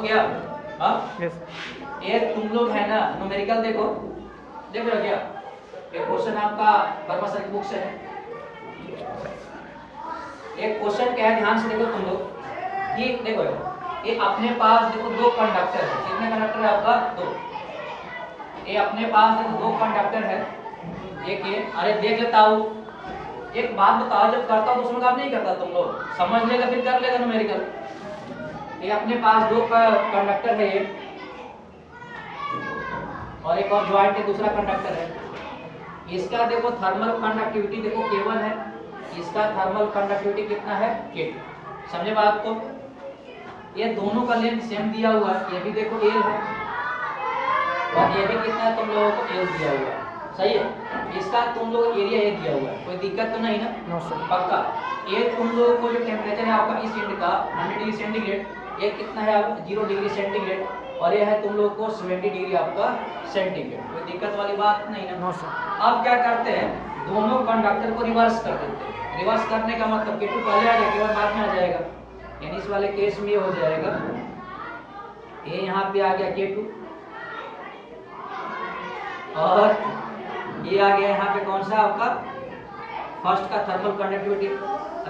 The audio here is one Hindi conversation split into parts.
गया? हाँ यस ये तुम लोग है ना न्यूमेरिकल देखो, देख रहे हो क्या? एक क्वेश्चन आपका वर्मा सर की बुक से है। एक क्वेश्चन क्या है, ध्यान से देखो तुम लोग। ये देखो ये अपने पास देखो दो कंडक्टर है। कितने कंडक्टर है आपका? दो। ये अपने पास देखो दो कंडक्टर है। एक ये, अरे देख लेता हूँ। एक बात बताओ, जब करता हूँ दूसरों का नहीं करता, तुम लोग समझ लेगा फिर कर लेगा न्यूमेरिकल। ये अपने पास दो कंडक्टर है ये, और एक और ज्वाइंट है, दूसरा कंडक्टर है। इसका देखो थर्मल कंडक्टिविटी देखो K1 है, इसका थर्मल कंडक्टिविटी कितना है? K2। समझे बात को? ये दोनों का लेंथ सेम दिया हुआ है, ये भी देखो L है और ये भी कितना है तुम लोगों को L दिया हुआ है। सही है। इसका तुम लोग एरिया ये दिया हुआ है, कोई दिक्कत तो नहीं ना? No sir. पक्का। ये तुम लोगों को जो टेम्परेचर है आपका इस एंड का 100 डिग्री सेंटीग्रेड, ये कितना है आपका 0 डिग्री सेंटीग्रेड, और ये है तुम लोग को 70 डिग्री आपका सेंटीग्रेड। कोई दिक्कत वाली बात नहीं ना? No sir. अब क्या करते हैं, दोनों कंडक्टर को रिवर्स कर देते हैं। रिवर्स करने का मतलब K2 पहले आ जाएगा, K1 बाद में आ जाएगा। यानी इस वाले केस में ये हो जाएगा, ये यहाँ पे आ गया K2 और ये आ गया यहाँ पे कौन सा आपका फर्स्ट का थर्मल कंडक्टिविटी।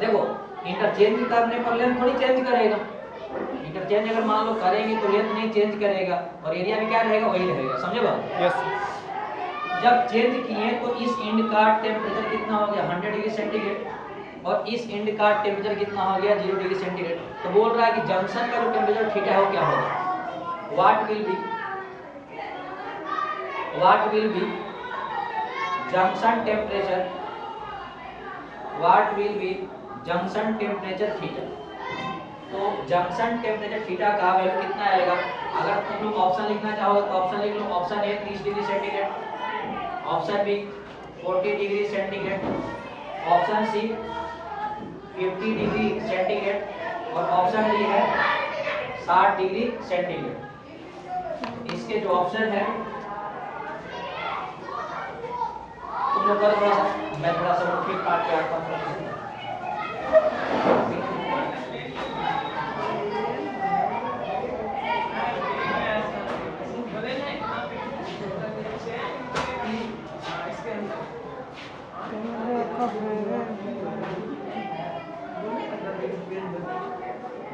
देखो इंटरचेंज करने पर लेंथ थोड़ी चेंज करेगा। इंटरचेंज अगर मान लो करेंगे तो लेंथ नहीं चेंज करेगा और एरिया भी क्या रहेगा? वही रहेगा। समझे बात? यस। जब चेंज किए तो इस एंड का टेम्परेचर कितना हो गया? 100 डिग्री सेंटीग्रेड, और इस एंड का टेम्परेचर कितना हो गया? 0 डिग्री सेंटीग्रेड। तो बोल रहा है कि जंक्शन का जो टेम्परेचर थीटा हो क्या होगा? What will B junction temperature, what will B junction temperature theta. तो जंक्शन टेम्परेचर थीटा का वैल्यू कितना आएगा? अगर तुम लोग ऑप्शन लिखना चाहो तो ऑप्शन लिख लो। Option A 30 degree centigrade, option B 40 degree centigrade, option C 50 degree centigrade और ऑप्शन डी है 60 डिग्री सेंटीग्रेड। इसके जो ऑप्शन है तुम लोग थोड़ा सा, मैं थोड़ा सा फिर काट के आता हूँ।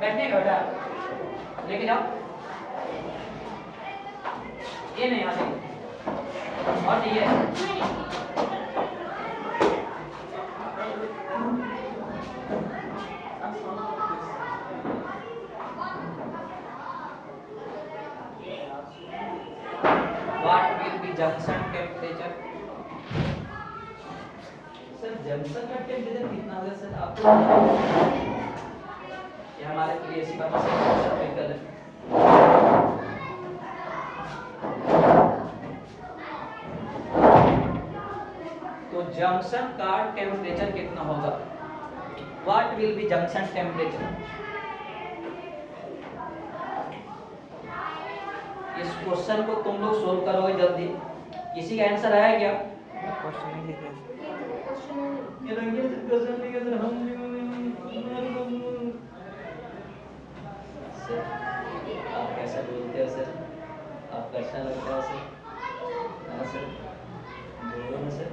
बैठने का बेटा लेके जाओ, ये नहीं आते और चाहिए। What will be junction temperature? Sir junction का टेम्परेचर कितना होगा सर आपको? ये हमारे पीएससी का मसला है। तो जंक्शन का टेम्परेचर कितना होगा? What will B junction temperature? इस क्वेश्चन को तुम लोग सोल्व करोगे जल्दी। किसी का आंसर आया क्या? क्वेश्चन नहीं लिखा ये तो ये क्वेश्चन नहीं कर हम सर, आप कैसा बोलते हो सर? आपको अच्छा लगता है सर? हाँ सर, बोलो ना सर।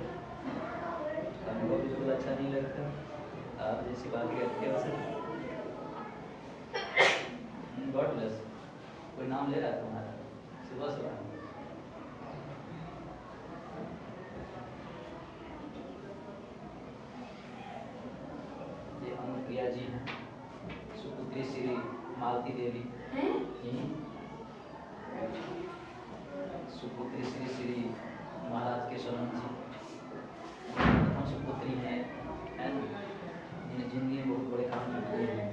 हमको बिल्कुल अच्छा नहीं लगता, आप जैसी बात करते हो सर। God bless. कोई नाम ले रहा है तुम्हारा सुबह सुबह? ये अनुप्रिया जी हैं, सुपुत्री श्री मालती देवी, सुपुत्री श्री श्री महाराज केशवानंद जी, प्रथम सुपुत्री हैं, जिनने बहुत बड़े काम किए हैं।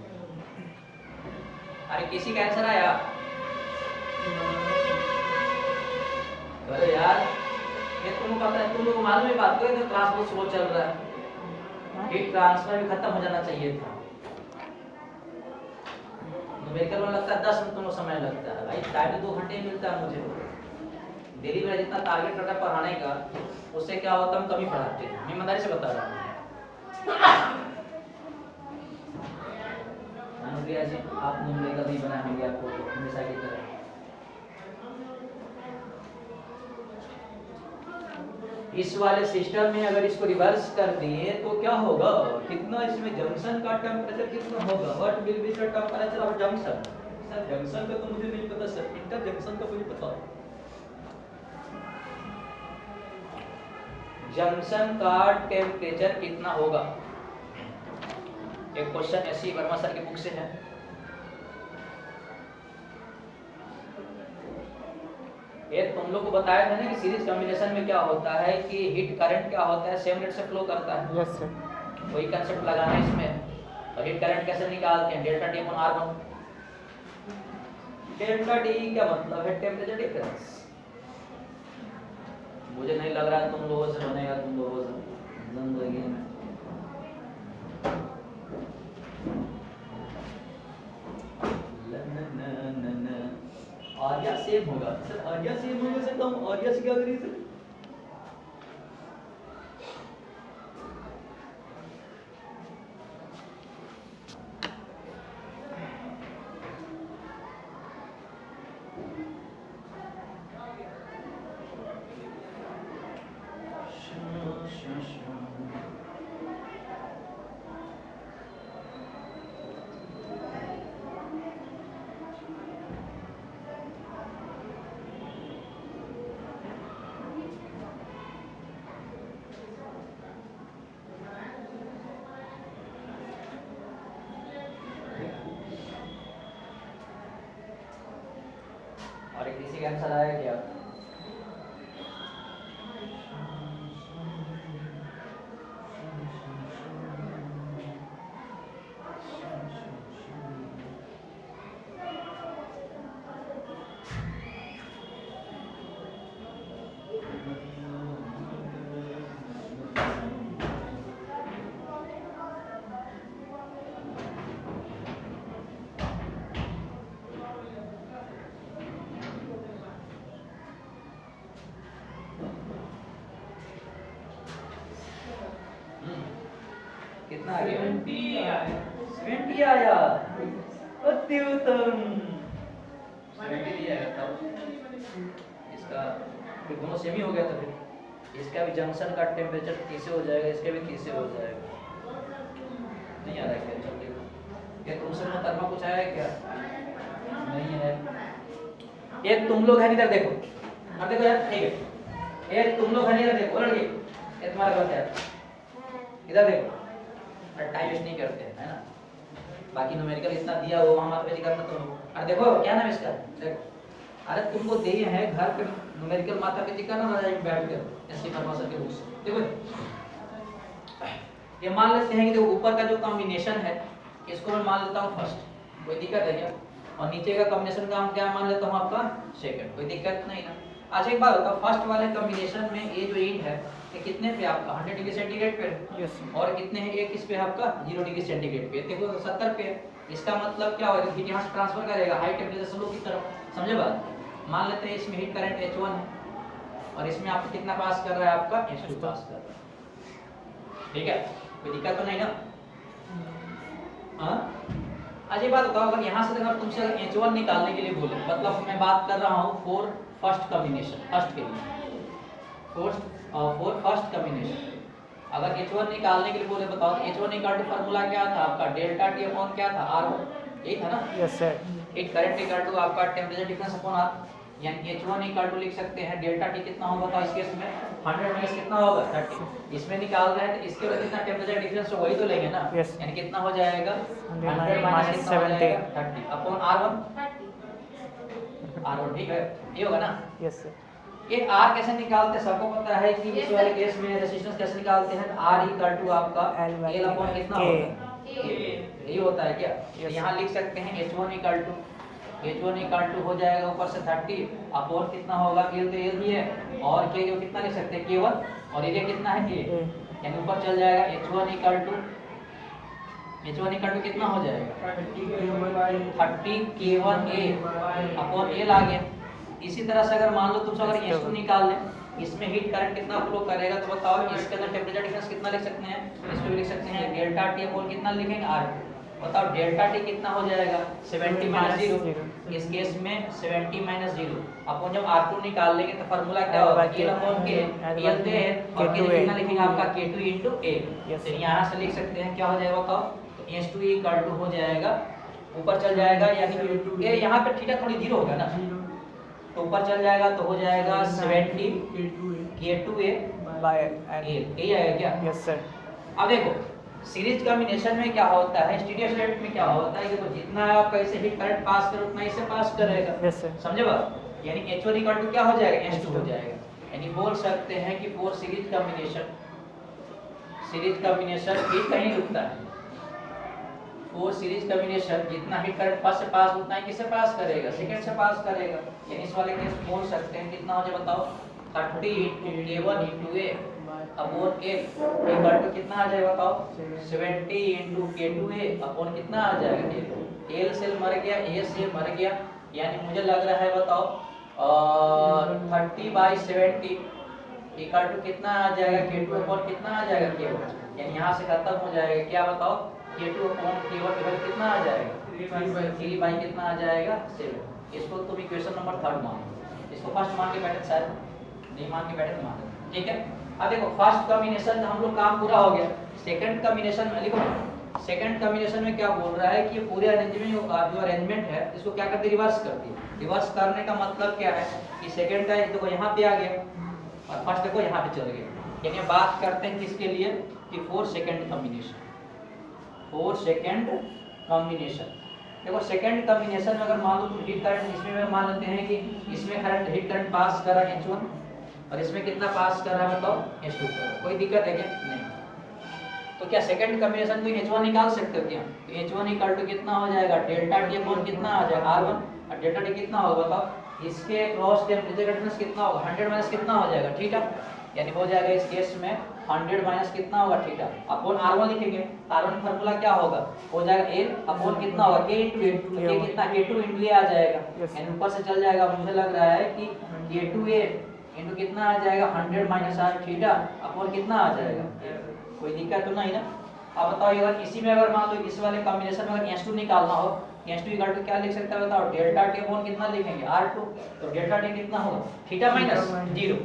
अरे किसी का आंसर आया? अरे यार ये तुम पता है, तुम लोग मालूम है बात करें तो क्लास बहुत स्लो चल रहा है। हीट ट्रांसफर भी खत्म हो जाना चाहिए था। न्यूमेरिकल में लगता है 10 मिनट तुम समय लगता है भाई, टाइम 2 घंटे मिलता है मुझे। डेली मेरा जितना टारगेट रहता है पढ़ाने का, उससे क्या होता है हम कमी पढ़ाते हैं। मैं ईमानदारी से बता रहा हूँ। अनुप्रिया जी, आप न्यूमेरिकल नहीं बना होंगे आपको हमेशा की तरह। इस वाले सिस्टम में अगर इसको रिवर्स कर दिए तो क्या होगा, कितना इसमें जंक्शन का टेम्परेचर कितना होगा, what will be the temperature of junction. Sir junction का तो मुझे नहीं पता सर, इंटर जंक्शन का मुझे पता है। जंक्शन का टेम्परेचर कितना होगा, एक question S C Verma sir की बुक से है। ये तुम लोग को बताया था ना कि सीरीज कॉम्बिनेशन में क्या होता है कि हीट करंट क्या होता है, सेम रेट से फ्लो करता है। Yes sir. वही कंसेप्ट लगाना है इसमें। और हीट करंट कैसे निकालते हैं, delta T upon R1। Delta T क्या मतलब है, टेम्परेचर डिफरेंस। मुझे नहीं लग रहा तुम लोगों से बनेगा, तुम लोगों से जिंदगी में। आर्या सेम होगा सर, आर्या सेम होगा सर, तो हम आर्या से क्या करें सर। और किसी का आंसर आया क्या? कितना आ गया? 70 आया। अति उत्तम। 70 दिया है तब इसका फिर दोनों सेम ही हो गया था। फिर इसका भी जंक्शन का टेम्परेचर 30 हो जाएगा, इसका भी 30 हो जाएगा। नहीं आ रहा है क्या? चलिए ये तुमसे मुकदमा कुछ आया है क्या? नहीं है। ये तुम लोग है इधर देखो, अब देखो यार, ठीक है। ये तुम लोग है इधर देखो लड़के, ये तुम्हारा गलत है। इधर देखो, टाइम वेस्ट नहीं करते हैं, है ना। बाकी न्यूमेरिकल इतना दिया वो वहां मात्र करना तुम। अरे देखो क्या नाम इसका, देखो अरे तुमको दिए हैं घर पे न्यूमेरिकल मात्रा पे करना ना, जाके बैठ कर ऐसे परमाशर के बुक्स देखो। ये मान लेते हैं कि देखो ऊपर का जो कॉम्बिनेशन है इसको मैं मान लेता हूं फर्स्ट, कोई दिक्कत है क्या? और नीचे का कॉम्बिनेशन का हम क्या मान लेता हूं आपका सेकंड, कोई दिक्कत नहीं ना। अच्छा एक बात बताओ, फर्स्ट वाले कॉम्बिनेशन में ये जो ईंट है ये कितने पे आपका 100 डिग्री सेंटीग्रेड पे है। यस। और कितने है, ये किस पे है आपका 0 डिग्री सेंटीग्रेड पे। देखो 70 पे है। इसका मतलब क्या होगा, हीट यहां से ट्रांसफर करेगा हाई टेंपरेचर स्लो की तरफ, समझे बात। मान लेते हैं इसमें हीट करंट H1 है और इसमें आपको कितना पास कर रहा है, आपका H2 पास कर रहा है। ठीक है, कोई दिक्कत तो नहीं ना। हां अजय बात बताओ, अगर यहां से अगर तुमसे H1 निकालने के लिए बोले, मतलब मैं बात कर रहा हूं फॉर फर्स्ट कॉम्बिनेशन, फर्स्ट के लिए फॉर फर्स्ट कॉम्बिनेशन अगर H1 निकालने के लिए बोले, बताओ H1 इक्वल टू फार्मूला क्या था आपका, डेल्टा T अपॉन क्या था R1, यही था ना। Yes sir. Heat current equal to आपका टेंपरेचर डिफरेंस अपॉन R, यानी H1 इक्वल टू लिख सकते हैं डेल्टा T कितना होगा, तो इस केस में 100 माइनस कितना होगा 30। इसमें निकाल रहे हैं तो इसके वजह कितना टेंपरेचर डिफरेंस तो वही तो लेंगे ना। yes. यानी कितना हो जाएगा 100 माइनस कितना हो जाएगा 30 अपॉन R1, R1 ठीक है, ये होगा ना। Yes sir. ये R कैसे निकालते हैं सबको पता है कि इस वाले केस में रेजिस्टेंस कैसे निकालते हैं, R इक्वल टू आपका L अपॉन कितना होगा, यही होता है क्या। यहाँ लिख सकते हैं H1 इक्वल टू हो जाएगा ऊपर से 30 अपॉन कितना होगा, L तो L ही है और K को कितना लिख सकते हैं K1 और एरिया कितना है K, यानी ऊपर चल जाएगा H1 इक्वल टू कितना हो जाएगा 30 K1A अपॉन L आ गया। इसी तरह से अगर मान लो तुमसे अगर H2 निकाल लें, इसमें हीट करंट कितना फ्लो करेगा, तो बताओ इसके अंदर टेंपरेचर डिफरेंस कितना लिख सकते हैं, इसको भी लिख सकते हैं डेल्टा T अपॉन कितना लिखेंगे R, बताओ डेल्टा टी कितना हो जाएगा 70 माइनस 0। 0। इस केस में 70 माइनस 0 अपन जब R2 निकाल लेंगे तो फार्मूला क्या होगा L अपॉन K L दे और K कितना लिखेंगे आपका K2 into A। तो यहाँ से लिख सकते हैं क्या हो जाएगा बताओ, तो S2 इक्वल टू हो जाएगा ऊपर चल जाएगा यानी कि ये यहाँ पे थीटा थोड़ी 0 होगा ना, तो ऊपर चल जाएगा तो हो जाएगा 70 K2A बाय यही आएगा क्या? Yes sir. अब देखो सीरीज कॉम्बिनेशन में क्या होता है, स्टीडी स्टेट में क्या होता है, देखो जितना आप कैसे हीट करंट पास करो उतना इसे पास करेगा। Yes sir. समझे बात, यानी H1 इक्वल टू क्या हो जाएगा H2 हो जाएगा। यानी बोल सकते हैं कि फॉर सीरीज कॉम्बिनेशन हीट कहीं रुकता है। फॉर सीरीज कॉम्बिनेशन जितना हीट करंट फर्स्ट से पास उतना ही किससे पास करेगा सेकंड से पास करेगा। यानी इस वाले केस बोल सकते हैं कितना हो जाए बताओ 30 into K1 into A upon A equal to कितना आ जाएगा बताओ 70 into K2A अपॉन कितना आ जाएगा L सेल मर गया A से मर गया, यानी मुझे लग रहा है बताओ 30/70 इक्वल टू कितना आ जाएगा K2 अपॉन कितना आ जाएगा K1, यानी यहाँ से खत्म हो जाएगा क्या बताओ K2 अपॉन K1 इक्वल कितना आ जाएगा 3 बाई कितना आ जाएगा 7। इसको तुम इक्वेशन नंबर 3 मान, इसको फर्स्ट मान के बैठे शायद नहीं मान के बैठे मान, ठीक है। अब देखो फर्स्ट कॉम्बिनेशन हम लोग काम पूरा हो गया। सेकंड कॉम्बिनेशन में लिखो, सेकंड कॉम्बिनेशन में क्या बोल रहा है कि पूरे अरेंजमेंट जो अरेंजमेंट है इसको क्या करती है रिवर्स करती है। रिवर्स करने का मतलब क्या है कि सेकंड का देखो यहाँ पे आ गया और फर्स्ट देखो यहाँ पे चल गया, यानी बात करते हैं किसके लिए कि फोर सेकंड कॉम्बिनेशन। देखो सेकंड कॉम्बिनेशन में अगर मान लो तुम हीट करंट इसमें मान लेते हैं कि इसमें करंट हीट करंट पास कर रहा है H1 और इसमें कितना पास कर रहा है बताओ H2, कोई दिक्कत है क्या? नहीं। तो क्या सेकंड कॉम्बिनेशन में H1 निकाल सकते हो क्या? तो H1 इक्वल टू कितना हो जाएगा डेल्टा T अपॉन कितना आ जाएगा R1 और डेल्टा T कितना होगा बताओ, इसके क्रॉस टेम्परेचर डिफरेंस कितना होगा 100 माइनस कितना हो जाएगा थीटा, यानी हो जाएगा इस केस में 100 माइनस कितना होगा थीटा अपॉन R1 लिखेंगे। R1 फार्मूला क्या होगा हो जाएगा L अपॉन कितना होगा K into A, तो K कितना K2 into A आ जाएगा, यानी ऊपर से चल जाएगा। मुझे लग रहा है कि K2A इनटू कितना आ जाएगा 100 माइनस आर थीटा अपॉन कितना आ जाएगा, कोई दिक्कत तो नहीं ना। अब बताओ अगर इसी में अगर मान लो इस वाले कॉम्बिनेशन में अगर S2 निकालना हो S2 इक्वल टू क्या लिख सकते हैं बताओ डेल्टा T अपॉन कितना लिखेंगे R2, तो डेल्टा T कितना होगा थीटा माइनस 0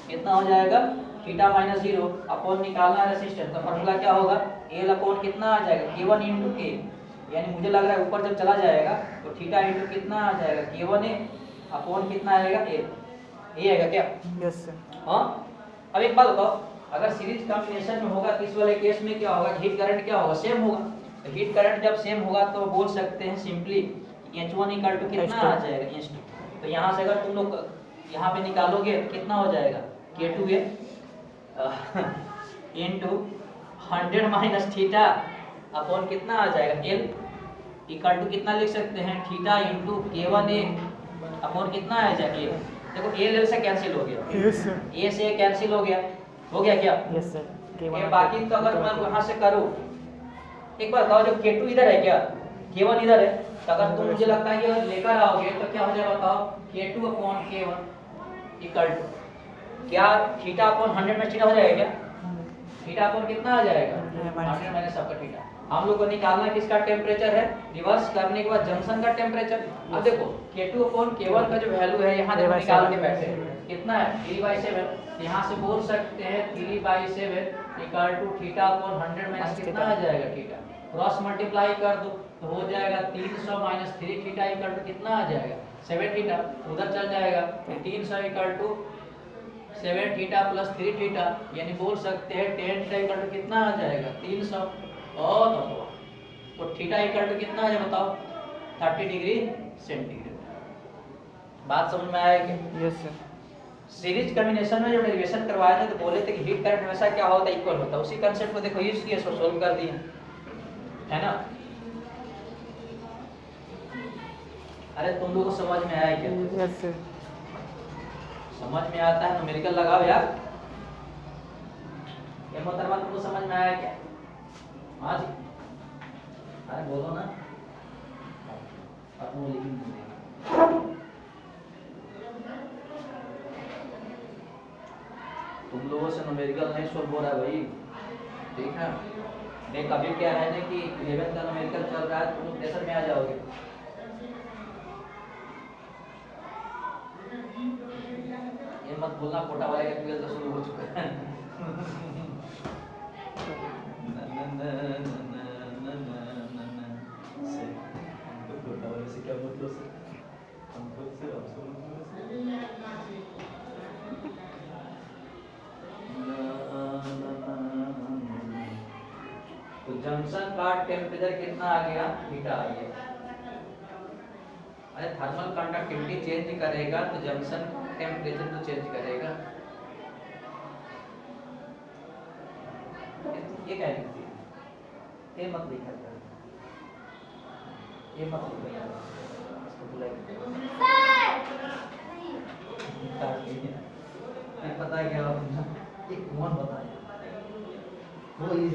कितना हो जाएगा थीटा माइनस 0 अपॉन निकालना रेजिस्टेंस, तो फार्मूला क्या होगा L अपॉन कितना आ जाएगा K1 into K, यानी मुझे लग रहा है ऊपर जब चला जाएगा तो थीटा इनटू कितना आ जाएगा K1A अपॉन कितना आएगा A, ये आएगा क्या? Yes sir. हाँ अब एक बात बताओ अगर सीरीज कॉम्बिनेशन में होगा तो इस वाले केस में क्या होगा हीट करंट क्या होगा सेम होगा। तो हीट करंट जब सेम होगा तो बोल सकते हैं सिंपली H1 इक्वल टू कितना आ जाएगा H2, तो यहाँ से अगर तुम लोग यहाँ पे निकालोगे तो कितना हो जाएगा K2A into 100 minus theta upon कितना आ जाएगा L इक्वल टू कितना लिख सकते हैं थीटा इनटू K1A अपॉन कितना आ जाएगा A। देखो L से कैंसिल हो गया यस सर। A से कैंसिल हो गया क्या? Yes sir. ये बाकी तो अगर मैं वहां से करूं एक बार बताओ जो K2 इधर है क्या K1 इधर है, तो अगर तुम मुझे लगता है कि लेकर आओगे तो क्या हो जाएगा बताओ K2 upon K1 equal to क्या थीटा अपॉन 100 में थीटा हो जाएगा क्या, थीटा अपॉन कितना आ जाएगा 100 माइनस आपका थीटा। हम लोग को निकालना किसका टेम्परेचर है रिवर्स करने के बाद जंक्शन का टेम्परेचर। अब देखो K2 अपॉन K1 का जो वैल्यू है यहाँ देखो निकाल के बैठे कितना है 3/7, यहाँ से बोल सकते हैं 3/7 equal to theta upon 100 minus कितना आ जाएगा थीटा, क्रॉस मल्टीप्लाई कर दो तो हो जाएगा 300 माइनस 3 थीटा इक्वल टू कितना आ जाएगा 7 थीटा, उधर चल जाएगा 300 equal to 7 theta plus 3 theta, यानी बोल सकते हैं 10 थीटा इक्वल टू कितना आ जाएगा 300 और तो थीटा इक्वल टू कितना आ जाएगा बताओ 30 डिग्री सेंटीग्रेड। बात समझ में आया क्या? Yes sir. सीरीज कॉम्बिनेशन में जब डेरिवेशन करवाए थे तो बोले थे कि हीट करंट हमेशा क्या होता है इक्वल होता है, उसी कांसेप्ट को देखो यूज किया सो सोल्व कर दिए है ना। अरे तुम लोगों को समझ में आया क्या? Yes sir. समझ में आता है न्यूमेरिकल लगाओ यार, ये मोहतरमा तुमको समझ में आया क्या? हाँ जी अरे बोलो ना अपनों लिखिए तुम लोगों से न्यूमेरिकल नहीं सोल्व हो रहा है भाई, ठीक है देख अभी क्या है ना कि 11th का न्यूमेरिकल चल रहा है, तुम लोग प्रेशर में आ जाओगे। ये मत बोलना कोटा वाले का 12th शुरू हो चुका है। कोटा वाले से क्या मतलब से हम खुद से तो जंक्शन का टेम्परेचर कितना आ गया, थीटा आ गया। अरे थर्मल कंडक्टिविटी चेंज करेगा तो जंक्शन टेम्परेचर तो चेंज करेगा। ये क्या लिखती है, ये मत लिखा कर, ये मत लिखा कर, इसको बुलाइए। पता है क्या होगा, ये कौन बताया, वो इज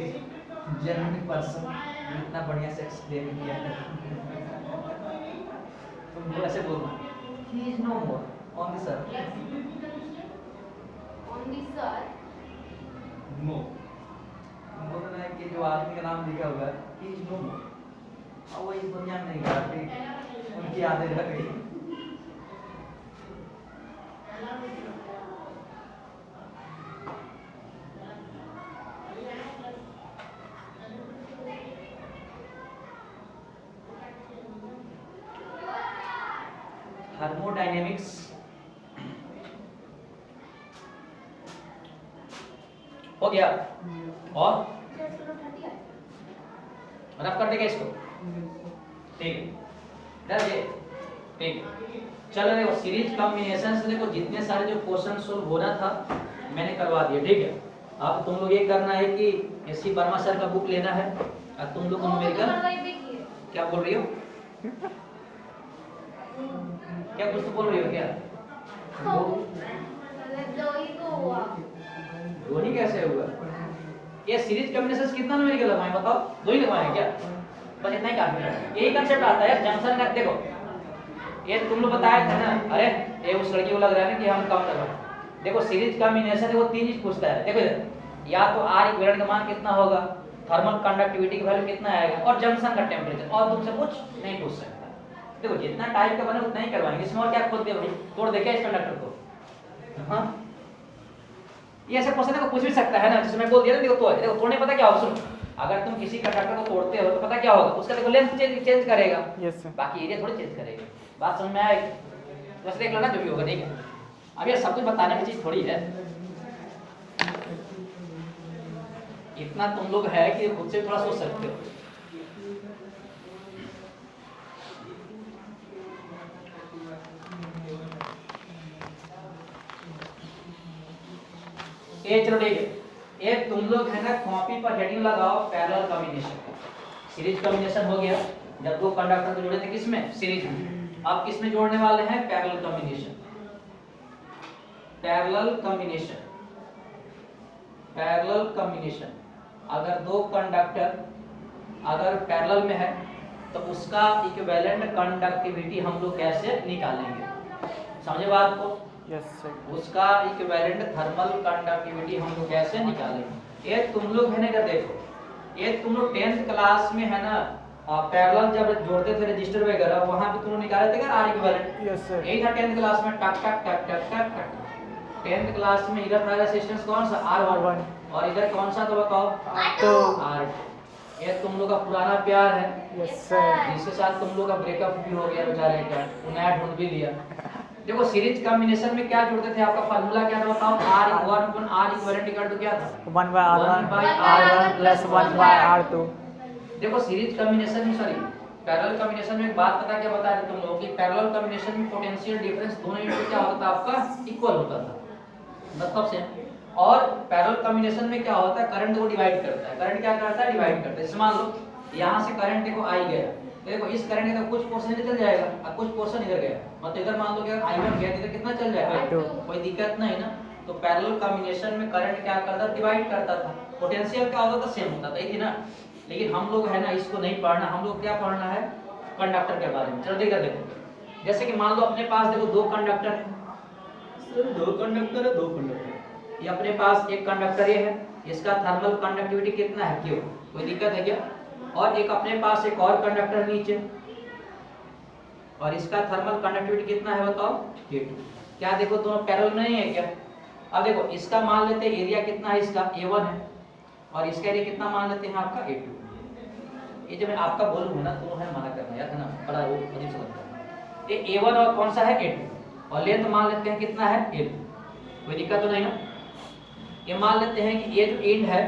जेन्युइन पर्सन, इतना बढ़िया से एक्सप्लेन किया है। तुम ऐसे बोलना, he is no more on this earth, on this earth, no, बोलना है कि जो आदमी का नाम लिखा हुआ है he is no more, अब वो इस दुनिया में नहीं रहा, उनकी यादें रह गई। थर्मोडायनेमिक्स हो गया, और रफ कर देगा इसको, ठीक है, डर गए, ठीक है। चलो देखो सीरीज कॉम्बिनेशन से देखो जितने सारे जो क्वेश्चन सोल्व होना था मैंने करवा दिया, ठीक है। अब तुम लोग ये करना है कि एससी वर्मा सर का बुक लेना है और तुम लोग न्यूमेरिकल, क्या बोल रही हो, क्या कुछ तो बोल रही हो क्या, दो ही कैसे हुआ, ये सीरीज कॉम्बिनेशन कितना न्यूमेरिकल लगवाएं बताओ, दो ही लगवाएं क्या, बस इतना ही काफी है। यही कंसेप्ट आता है जंक्शन का, देखो ये तुम लोग बताए थे ना, अरे ये उस लड़की को लग रहा है ना कि हम कम करवाएं, देखो सीरीज कॉम्बिनेशन वो तीन चीज पूछता है, देखो इधर, या तो आर इक्विवेलेंट का मान कितना होगा, थर्मल कंडक्टिविटी का वैल्यू कितना आएगा, और जंक्शन का टेम्परेचर, और तुमसे कुछ नहीं पूछ सकता। देखो जितना टाइप का बने उतना ही करवाएंगे, इसमें और क्या खोद दे भाई, तोड़ दे क्या इस कंडक्टर को, हाँ ये ऐसा क्वेश्चन है, कुछ भी सकता है ना, जैसे मैं बोल दिया ना, देखो तो देखो तोड़ने पता क्या होगा, सुनो अगर तुम किसी कंडक्टर को तोड़ते हो तो पता क्या होगा, उसका देखो लेंथ चेंज करेगा, यस सर, बाकी एरिया थोड़ी चेंज करेगा, बात समझ में आएगी, बस देख लो ना जो भी होगा, ठीक है। अब ये सब कुछ बताने की चीज थोड़ी है, इतना तुम लोग है कि खुद से थोड़ा सोच सकते हो। ये चलो ठीक है, ये तुम लोग है ना कॉपी पर हेडिंग लगाओ, पैरेलल कॉम्बिनेशन, सीरीज कॉम्बिनेशन हो गया, जब दो कंडक्टर को जोड़े थे किसमें, सीरीज में, अब किसमें जोड़ने वाले हैं, parallel combination, parallel combination, parallel combination. अगर दो कंडक्टर अगर पैरेलल में है तो उसका इक्विवेलेंट कंडक्टिविटी हम लोग कैसे निकालेंगे, समझे बात को, यस सर, उसका इक्विवेलेंट थर्मल कंडक्टिविटी हम लोग कैसे निकालेंगे। ये तुम लोग है ना, इधर देखो, ये तुम लोग 10th क्लास में है ना पैरेलल जब जोड़ते थे रजिस्टर वगैरह, वहां पे तुम लोग निकाले थे क्या आर इक्विवेलेंट, यस सर, यही था 10th क्लास में, टक टक टक टक टक टक। 10th क्लास में इधर था रेजिस्टेंस कौन सा, R1, और इधर कौन सा तो बताओ, तो R2। ये तुम लोग का पुराना प्यार है, यस सर, जिसके साथ तुम लोग का ब्रेकअप भी हो गया बेचारे का, नया ढूंढ भी लिया। देखो सीरीज कॉम्बिनेशन में क्या जोड़ते थे, आपका फार्मूला क्या था बताओ, R1 R equivalent equal to क्या था, 1/R1 R1 + 1/R2। देखो सीरीज कॉम्बिनेशन में, सॉरी पैरेलल कॉम्बिनेशन में एक बात पता क्या बता रहे तुम लोग कि पैरेलल कॉम्बिनेशन में पोटेंशियल डिफरेंस दोनों यूनिट क्या होता था, आपका इक्वल होता था, मतलब से। और पैरेलल कॉम्बिनेशन में क्या होता है, करंट को डिवाइड करता है, करंट क्या करता है, डिवाइड करता है। जैसे मान लो यहाँ से करंट देखो आई गया, देखो इस करंट का कुछ पोर्शन इधर चल जाएगा और कुछ पोर्शन इधर गया, मतलब इधर मान लो कि अगर I1 गया इधर कितना चल जाएगा, कोई दिक्कत नहीं ना। तो पैरेलल कॉम्बिनेशन में करंट क्या करता था, डिवाइड करता था, पोटेंशियल क्या होता था, सेम होता था, यही ना। लेकिन हम लोग है ना इसको नहीं पढ़ना, हम लोग क्या पढ़ना है, कंडक्टर के बारे में। चलो देखो, जैसे कि मान लो अपने पास देखो दो कंडक्टर है, दो कंडक्टर है, ये अपने पास एक कंडक्टर ये है, इसका थर्मल कंडक्टिविटी कितना है, Q, कोई दिक्कत है क्या? और एक अपने पास एक और कंडक्टर नीचे, और इसका थर्मल कंडक्टिविटी कितना है बताओ? A2। क्या देखो दोनों पैरेलल नहीं है क्या? अब देखो इसका मान लेते हैं एरिया कितना है, इसका A1 है, और इसका एरिया कितना मान लेते हैं आपका A2। ये जब मैं आपका बोलूंगा ना तो है मना करना यार, है ना, बड़ा वो अजीब सा लगता है। ये A1 और कौन सा है A2, और लेंथ मान लेते हैं कितना है L। कोई दिक्कत तो नहीं ना? ये मान लेते हैं कि ये जो एंड है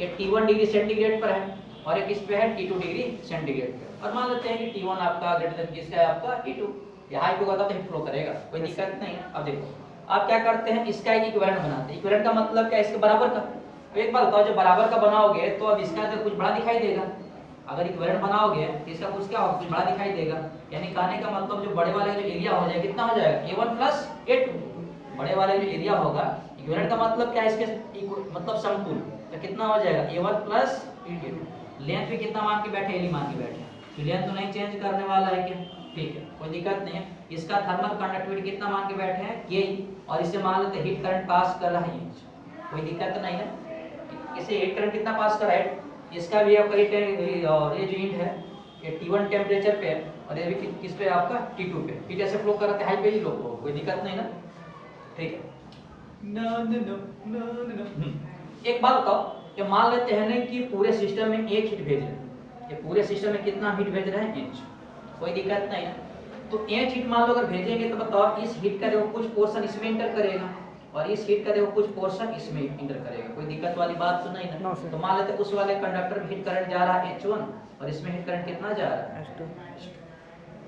ये T1 डिग्री सेंटीग्रेड पर है और एक इस पे है T2 डिग्री सेंटीग्रेड पर, और मान लेते हैं कि T1 आपका ग्रेटर देन किसका है आपका T2। यहाँ ही होगा तो फ्लो करेगा, कोई दिक्कत नहीं है। अब देखो आप क्या करते हैं, इसका एक इक्विवेलेंट बनाते हैं। इक्विवेलेंट का मतलब क्या है? इसके बराबर का। तो एक बात बताओ, जब बराबर का बनाओगे तो अब इसका तो कुछ बड़ा दिखाई देगा, अगर इक्विवेलेंट बनाओगे तो इसका कुछ क्या होगा, कुछ बड़ा दिखाई देगा। यानी कहने का मतलब जो बड़े वाले जो एरिया हो जाएगा कितना हो जाएगा, A1 प्लस A2। बड़े वाले जो एरिया होगा, इक्विवेलेंट का मतलब क्या है, इसके मतलब समतुल्य, तो कितना हो जाएगा A1 प्लस A2। लेंथ भी कितना मान के बैठे, L मान के बैठे, तो लेंथ तो नहीं चेंज करने वाला है क्या? ठीक है, कोई दिक्कत नहीं है। इसका थर्मल कंडक्टिविटी कितना मान के बैठे हैं, K, और इससे मान लेते हीट करंट पास कर रहा है इंच, कोई दिक्कत तो नहीं है। इसे हीट करंट कितना पास कर रहा है, इसका भी आपका हीट, और ये जो हीट है ये T1 टेम्परेचर पे है, और ये भी किस पे आपका T2 पे। हीट ऐसे फ्लो कर रहा है हाई पे ही लो, कोई दिक्कत नहीं ना? ठीक है। एक बात बताओ कि मान लेते हैं ना कि पूरे सिस्टम में एक हीट भेज रहे हैं, ये पूरे सिस्टम में कितना हीट भेज रहे हैं, इंच, कोई दिक्कत नहीं है। तो इंच हीट मान लो अगर भेजेंगे तो बताओ इस हीट का देखो कुछ पोर्शन इसमें इंटर करेगा और इस हीट का देखो कुछ पोर्शन इसमें इंटर करेगा, कोई दिक्कत वाली बात तो नहीं ना? तो मान लेते उस वाले कंडक्टर में हीट करंट जा रहा है H1 और इसमें हीट करंट कितना जा रहा है, H2।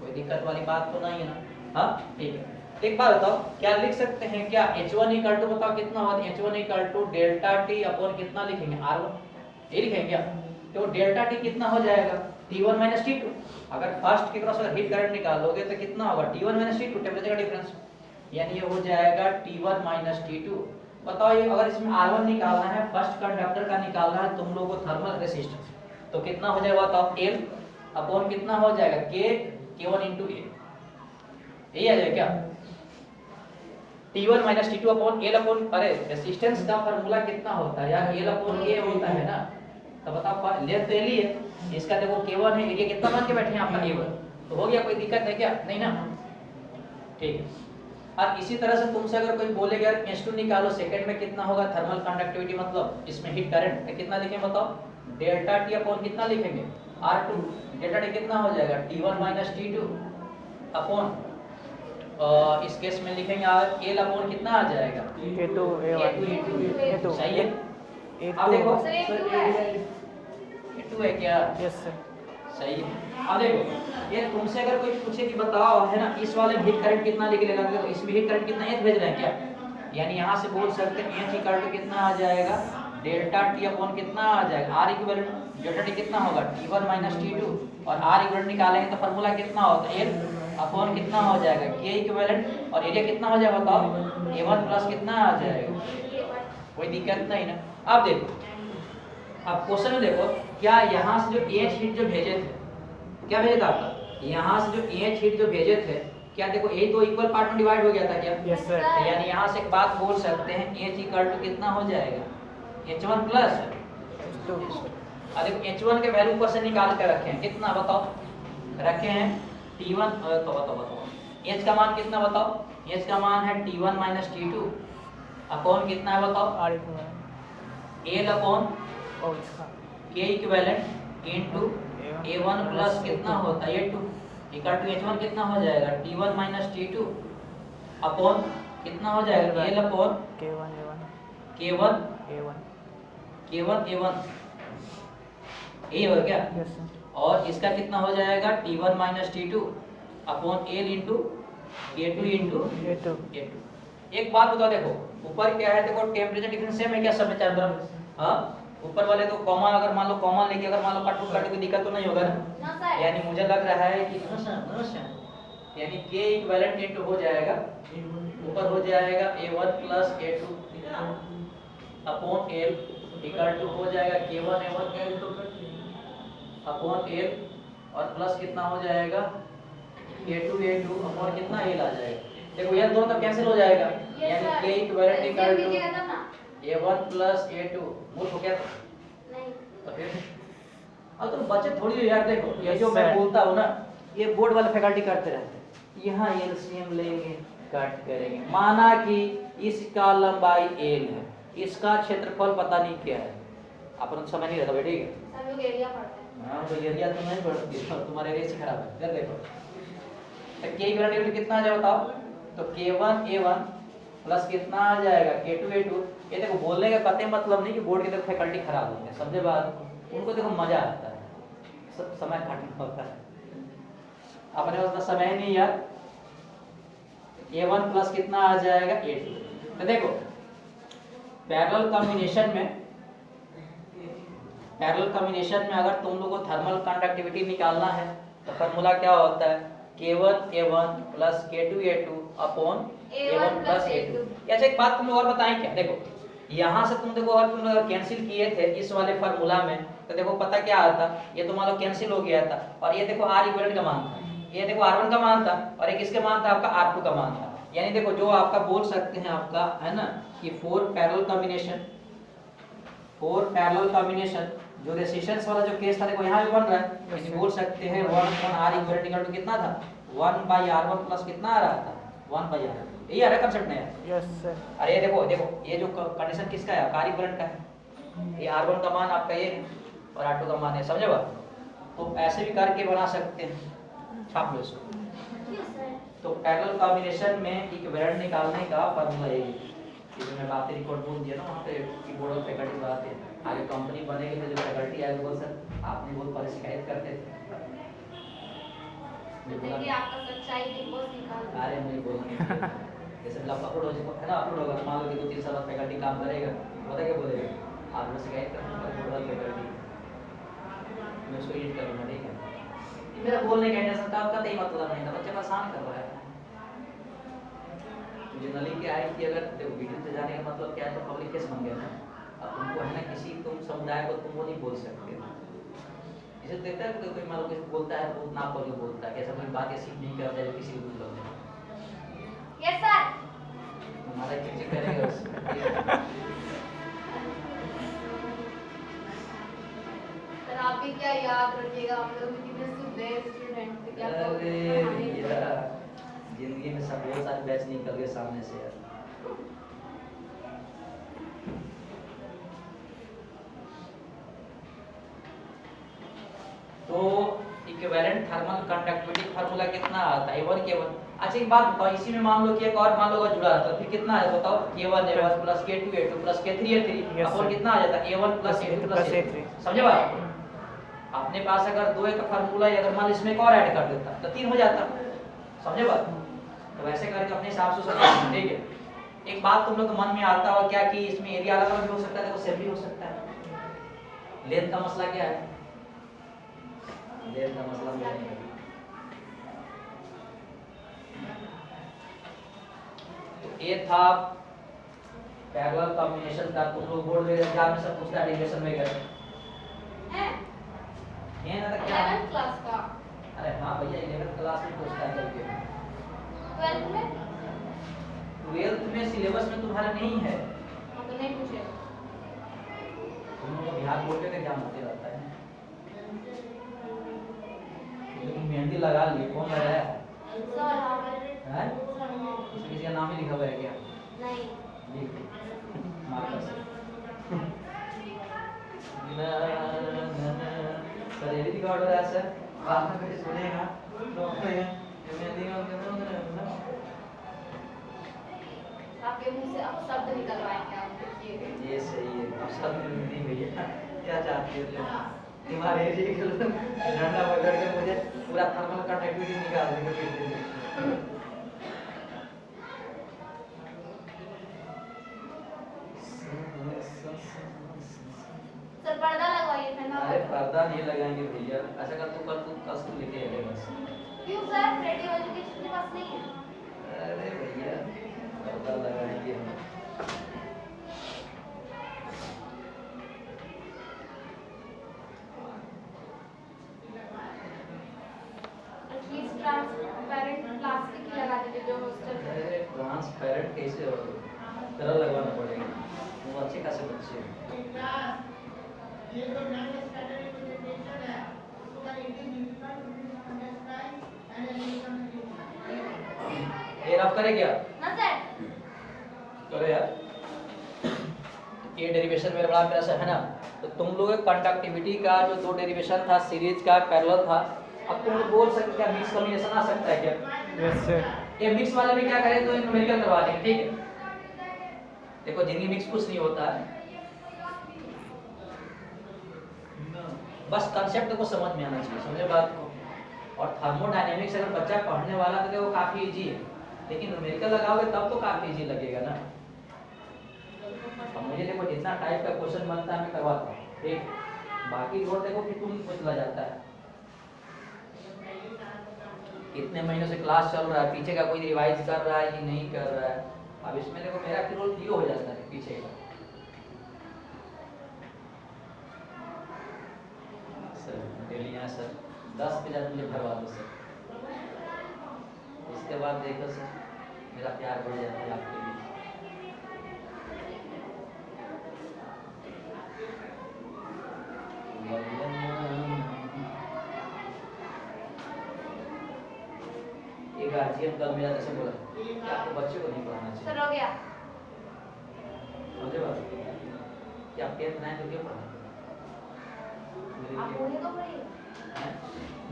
कोई दिक्कत वाली बात तो नहीं है ना? हाँ ठीक है। एक बार बताओ क्या लिख सकते हैं क्या, H1 इक्वल टू बताओ कितना होगा, H1 equal to delta T upon कितना लिखेंगे, R1, ये लिखेंगे क्या? तो डेल्टा T कितना हो जाएगा, T1 माइनस T2। अगर फर्स्ट के क्रॉस अगर हीट करंट निकालोगे तो कितना होगा, T1 माइनस T2, टेम्परेचर का डिफरेंस, यानी ये हो जाएगा T1 माइनस T2। बताओ ये अगर इसमें R1 निकालना है, फर्स्ट कंडक्टर का निकालना है तुम लोगों को थर्मल रेजिस्टेंस, तो कितना हो जाएगा बताओ, L अपॉन कितना हो जाएगा, K1 into A, यही आ जाएगा क्या? T1 minus T2 upon L upon, अरे रेजिस्टेंस का फार्मूला कितना होता है यार, L अपॉन K होता है ना? तो बताओ लेंथ तो L ही है, इसका देखो K1 है, एरिया कितना मान के बैठे हैं आपका A1, तो हो गया, कोई दिक्कत है क्या? नहीं ना? ठीक है। और इसी तरह से तुमसे अगर कोई बोलेगा यार H2 निकालो, सेकंड में कितना होगा थर्मल कंडक्टिविटी, मतलब इसमें हीट करंट, तो कितना लिखेंगे बताओ, डेल्टा T अपॉन कितना लिखेंगे, R2। डेल्टा T कितना हो जाएगा, T1 माइनस T2 अपॉन, इस केस में लिखेंगे L अपॉन कितना आ जाएगा, A2 A1 सही है। अब देखो A2 है क्या, यस सर, सही है। अब देखो ये तुमसे अगर कोई पूछे कि बताओ है ना इस वाले में हीट करंट कितना निकलेगा, तो इसमें हीट करंट कितना H भेज रहे हैं क्या, यानी यहाँ से बोल सकते हैं H इक्वल टू कितना आ जाएगा, डेल्टा T अपॉन कितना आ जाएगा, R इक्विवेलेंट डेल्टा T कितना होगा, T1 माइनस T2, और R इक्विवेलेंट निकालेंगे तो फार्मूला कितना होता है, L अपॉन कितना हो जाएगा, K इक्विवेलेंट, और एरिया कितना हो जाएगा बताओ, A1 प्लस कितना आ जाएगा, कोई दिक्कत नहीं ना? अब देखो अब क्वेश्चन में देखो, क्या यहाँ से जो H हीट जो भेजे थे, क्या भेजा था आपका, यहाँ से जो H हीट जो भेजे थे, क्या देखो A दो इक्वल पार्ट में डिवाइड हो गया था क्या, यस सर, तो यानी यहाँ से एक बात बोल सकते हैं H इक्वल टू कितना हो जाएगा, H1 प्लस, H2 और देखो H1 के वैल्यू ऊपर से निकाल के रखे हैं, कितना बताओ, रखे हैं T1, तो बताओ H का मान कितना बताओ, H का मान है T1 माइनस T2 अपॉन कितना है बताओ, R इक्विवेलेंट L अपॉन और इसका K equivalent into A1 plus कितना होता है A2 इक्वल टू H1 कितना हो जाएगा, T1 माइनस T2 अपॉन कितना हो जाएगा, L upon K1 K1 A1 यही होगा क्या, यस सर, और इसका कितना हो जाएगा T1 minus T2 upon L into K2 into A2 A2। एक बात बताओ, देखो ऊपर क्या है, देखो टेम्परेचर डिफरेंस सेम है क्या सब में चार तरफ, हाँ ऊपर वाले तो कॉमन, अगर मान लो कॉमन लेके अगर मान लो कट कोई दिक्कत तो नहीं होगा ना? यानी मुझे लग रहा है कि यानी K इक्विवेलेंट इनटू हो जाएगा, ऊपर हो जाएगा A1 plus A2 upon L equal to हो जाएगा K1 A1 अपॉन L, और प्लस कितना हो जाएगा K2 A2 अपॉन कितना L आ जाएगा। देखो ये दोनों तो कैंसिल हो जाएगा, यानी K equivalent equal to A1 plus A2, मूल हो गया तो फिर अब तुम बच्चे थोड़ी हो यार, देखो ये Yes, जो मैं sir. बोलता हूँ ना, ये बोर्ड वाले फैकल्टी करते रहते हैं। यहाँ एलसीएम लेंगे, कट करेंगे, माना कि इसका लंबाई एल है, इसका क्षेत्रफल पता नहीं क्या है, अपन समझ नहीं रहता बेटी। सब लोग एरिया पढ़ते हैं। हाँ तो एरिया तो नहीं पढ़ती, तुम्हारे एरिया से खराब है। इधर देखो तो के इक्वल कितना आ जाए बताओ, तो k1 a1 प्लस कितना आ जाएगा k2 a2। ये देखो बोलने का कतई मतलब नहीं कि बोर्ड की तरफ फैकल्टी खराब होती है, समझे बात। उनको देखो मजा आता है, समय काटना होता है, अपने पास तो समय नहीं यार। a1 प्लस कितना आ जाएगा a2। तो देखो पैरेलल कॉम्बिनेशन में अगर तुम लोगों को थर्मल कंडक्टिविटी निकालना है तो फार्मूला क्या होता है, k1 a1 plus k2 a2 upon a1 plus a2। अच्छा एक बात तुम लोग और बताएं क्या, देखो यहाँ से तुम देखो, और तुम लोग कैंसिल किए थे इस वाले फार्मूला में तो देखो पता क्या आता, ये तो मान लो कैंसिल हो गया था, और ये देखो r इक्विवेलेंट का मान था, ये देखो r1 का मान था, और एक इसके मान था आपका r2 का मान था। यानी देखो जो आपका बोल सकते हैं आपका है ना कि 4 पैरेलल कॉम्बिनेशन जो रेसिस्टेंस वाला जो केस था देखो यहाँ भी बन रहा है, यानी बोल सकते हैं 1/r इक्विवेलेंट इक्वल टू कितना था, 1/r1 प्लस कितना आ रहा था, 1/r2। यही आ रहा कंसेप्ट में यार। Yes sir. अरे ये देखो ये जो कंडीशन किसका है, r इक्विवेलेंट का है, ये r1 का मान आपका ये है और r2 का मान है, समझे बात। तो ऐसे भी करके बना सकते हैं, छाप लो इसको। तो पैरेलल कॉम्बिनेशन में इक्विवेलेंट निकालने का फार्मूला यही है, जो मैं बातें रिकॉर्ड बोल दिया ना वहाँ पे कीबोर्ड और फैकल्टी बात है। आगे कंपनी बनेगी तो जो फैकल्टी आएगी बोल सर आपने बहुत पहले शिकायत करते थे, देखिए आपका सच्चाई देखो निकाल। अरे मुझे बोलना जैसे मतलब अपलोड हो जाए है ना, अपलोड होगा मान लो कि 2-3 साल बाद फैकल्टी काम करेगा, पता क्या बोलेगा, आपने शिकायत करना कीबोर्ड और फैकल्टी, मैं उसको एडिट करूँगा, ठीक है। ये मेरा बोलने का इंटेंशन था, आपका तो मतलब नहीं था, बच्चे परेशान कर रहा है। जनरली क्या है कि अगर देखो वीडियो से जाने का मतलब क्या है, तो पब्लिक केस बन गया ना, अब तुमको है ना किसी तुम समुदाय को तुम वो नहीं बोल सकते। इसे देखता है कोई मान लो किसी बोलता है वो ना पढ़ के बोलता है, कैसा कोई बात ऐसी नहीं करता है किसी को कुछ बोलते हैं। Yes sir. हमारा चिक करेगा उससे। सर आप भी क्या याद रखिएगा, हम लोग भी कितने सुंदर स्टूडेंट थे, क्या अरे भैया जिंदगी में सब बहुत सारे बैच निकल गए सामने से यार। तो इक्विवेलेंट थर्मल कंडक्टिविटी फार्मूला कितना आता है, a1 k1। अच्छा एक बात बताओ, इसी में मान लो कि एक और मान लो जुड़ा रहता फिर कितना है बताओ, k1 a1 plus k2 a2 plus k3 a3 और कितना आ जाता है a1 plus a2 plus a3। समझे बात। अपने पास अगर 2 का फार्मूला है, अगर मान लो इसमें एक और ऐड कर देता तो 3 हो जाता, समझे बात। तो वैसे करके अपने हिसाब से समझना, ठीक है। एक बात तुम लोग के मन में आता हो क्या कि इसमें एरिया अलग अलग भी हो सकता है, देखो सेम भी हो सकता है। लेंथ का मसला क्या है, लेंथ का मसला नहीं है। तो ये था पैरेलल कॉम्बिनेशन का, तुम लोग बोर्ड में एग्जाम में सब पूछता है डेरिवेशन में कर है ना, तो क्या 11th क्लास का। अरे हाँ भैया 11th क्लास में पूछता है करके, 12th में 12th में सिलेबस में तुम्हारा नहीं है, हम तो नहीं पूछे। तुम लोग बिहार बोर्ड का एग्जाम होते रहता है। तुम मेहंदी लगा ली, कौन लगाया सर हमारे है, किसी का नाम ही लिखा हुआ है क्या, नहीं लिख दो मार्कर से। सर ये भी रिकॉर्ड हो रहा है सर, बाद में फिर सुनेगा आपके मुंह से अब शब्द निकलवाएंगे आप देखिए। ये सही है, अब सब नहीं भैया क्या चाहती हो तुम, तुम्हारे एरिया के लोग डंडा पकड़ के मुझे पूरा थर्मल कंडक्टिविटी निकाल देंगे फिर देंगे। सर पर्दा लगवाइए फिर ना। अरे पर्दा नहीं लगाएंगे भैया, ऐसा कर तू कल तू लेके आए बस। क्यों सर, रेडियो एजुकेशन के पास नहीं है। अरे भैया पर्दा लगाएंगे हम। एटलीस्ट ट्रांसपेरेंट प्लास्टिक ही लगा दीजिए जो हॉस्टल में। अरे ट्रांसपेरेंट कैसे हो, तरह लगवाना पड़ेगा, वो अच्छे खासे बच्चे हैं। ये रफ करे क्या? ना सर। करो यार। ये डेरिवेशन मेरा बड़ा प्यारा सा है ना, तो तुम लोग कंडक्टिविटी का जो दो डेरिवेशन था, सीरीज का पैरेलल था, अब तुम लोग बोल सकते क्या मिक्स कॉम्बिनेशन आ सकता है क्या? Yes sir. ये मिक्स वाले में क्या करें तो न्यूमेरिकल करवा देंगे, ठीक है? देखो जिंदगी मिक्स कुछ नहीं होता है, बस कंसेप्ट को समझ में आना चाहिए, समझे बात को। और थर्मोडायनेमिक्स अगर बच्चा पढ़ने वाला तो वो काफी इजी है, लेकिन न्यूमेरिकल लगाओगे तब तो काफी इजी लगेगा ना। अब मुझे देखो जितना टाइप का क्वेश्चन बनता है मैं करवाता हूँ, ठीक? बाकी रोड देखो कि तुम पूछला जाता है, कितने महीनों से क्लास चल रहा है, पीछे का कोई रिवाइज कर रहा है कि नहीं कर रहा है। अब इसमें देखो मेरा रोल जीरो हो जाता है पीछे का। सर डेली यहाँ सर 10 पे मुझे भरवा दो सर, इसके बाद देखो सर मेरा प्यार बढ़ जाता है आपके लिए। एक गार्जियन कल मेरा जैसे बोला कि आपको बच्चे को नहीं पढ़ाना चाहिए। सर हो गया। समझे बात? कि आप 10th 9th क्यों पढ़ा? आप बोले तो पढ़िए।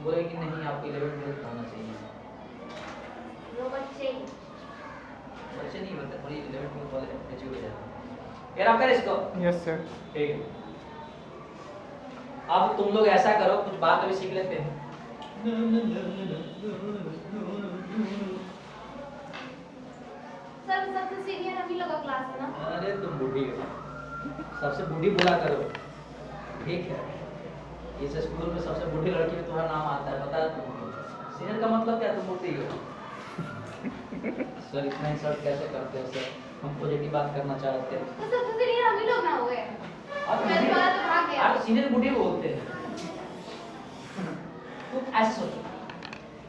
बोले कि नहीं आपको 11th 12th पढ़ाना चाहिए। वो बच्चे बच्चे नहीं होते, थोड़ी 11th 12th वाले मैच्योर हो जाते हैं। यार आप कर इसको। Yes sir. ठीक है, अब तुम लोग ऐसा करो, कुछ बात अभी सीख लेते हैं। सर सबसे सीनियर हम ही लोग का क्लास है ना। अरे तुम बूढ़ी हो, सबसे बूढ़ी बोला करो, ठीक है? इस स्कूल में सबसे बूढ़ी लड़की में तुम्हारा नाम आता है, पता है तुमको? सीनियर का मतलब क्या? तुम बूढ़ी हो। सर इतना इंसल्ट कैसे करते हो सर? हम पॉजिटिव बात करना चाहते हैं। तो सबसे सीनियर हम ही लोग ना हुए। और मेरे वाला तो भाग गया। आप सीनियर बूढ़ी बोलते हैं। तो ऐसे सोचो,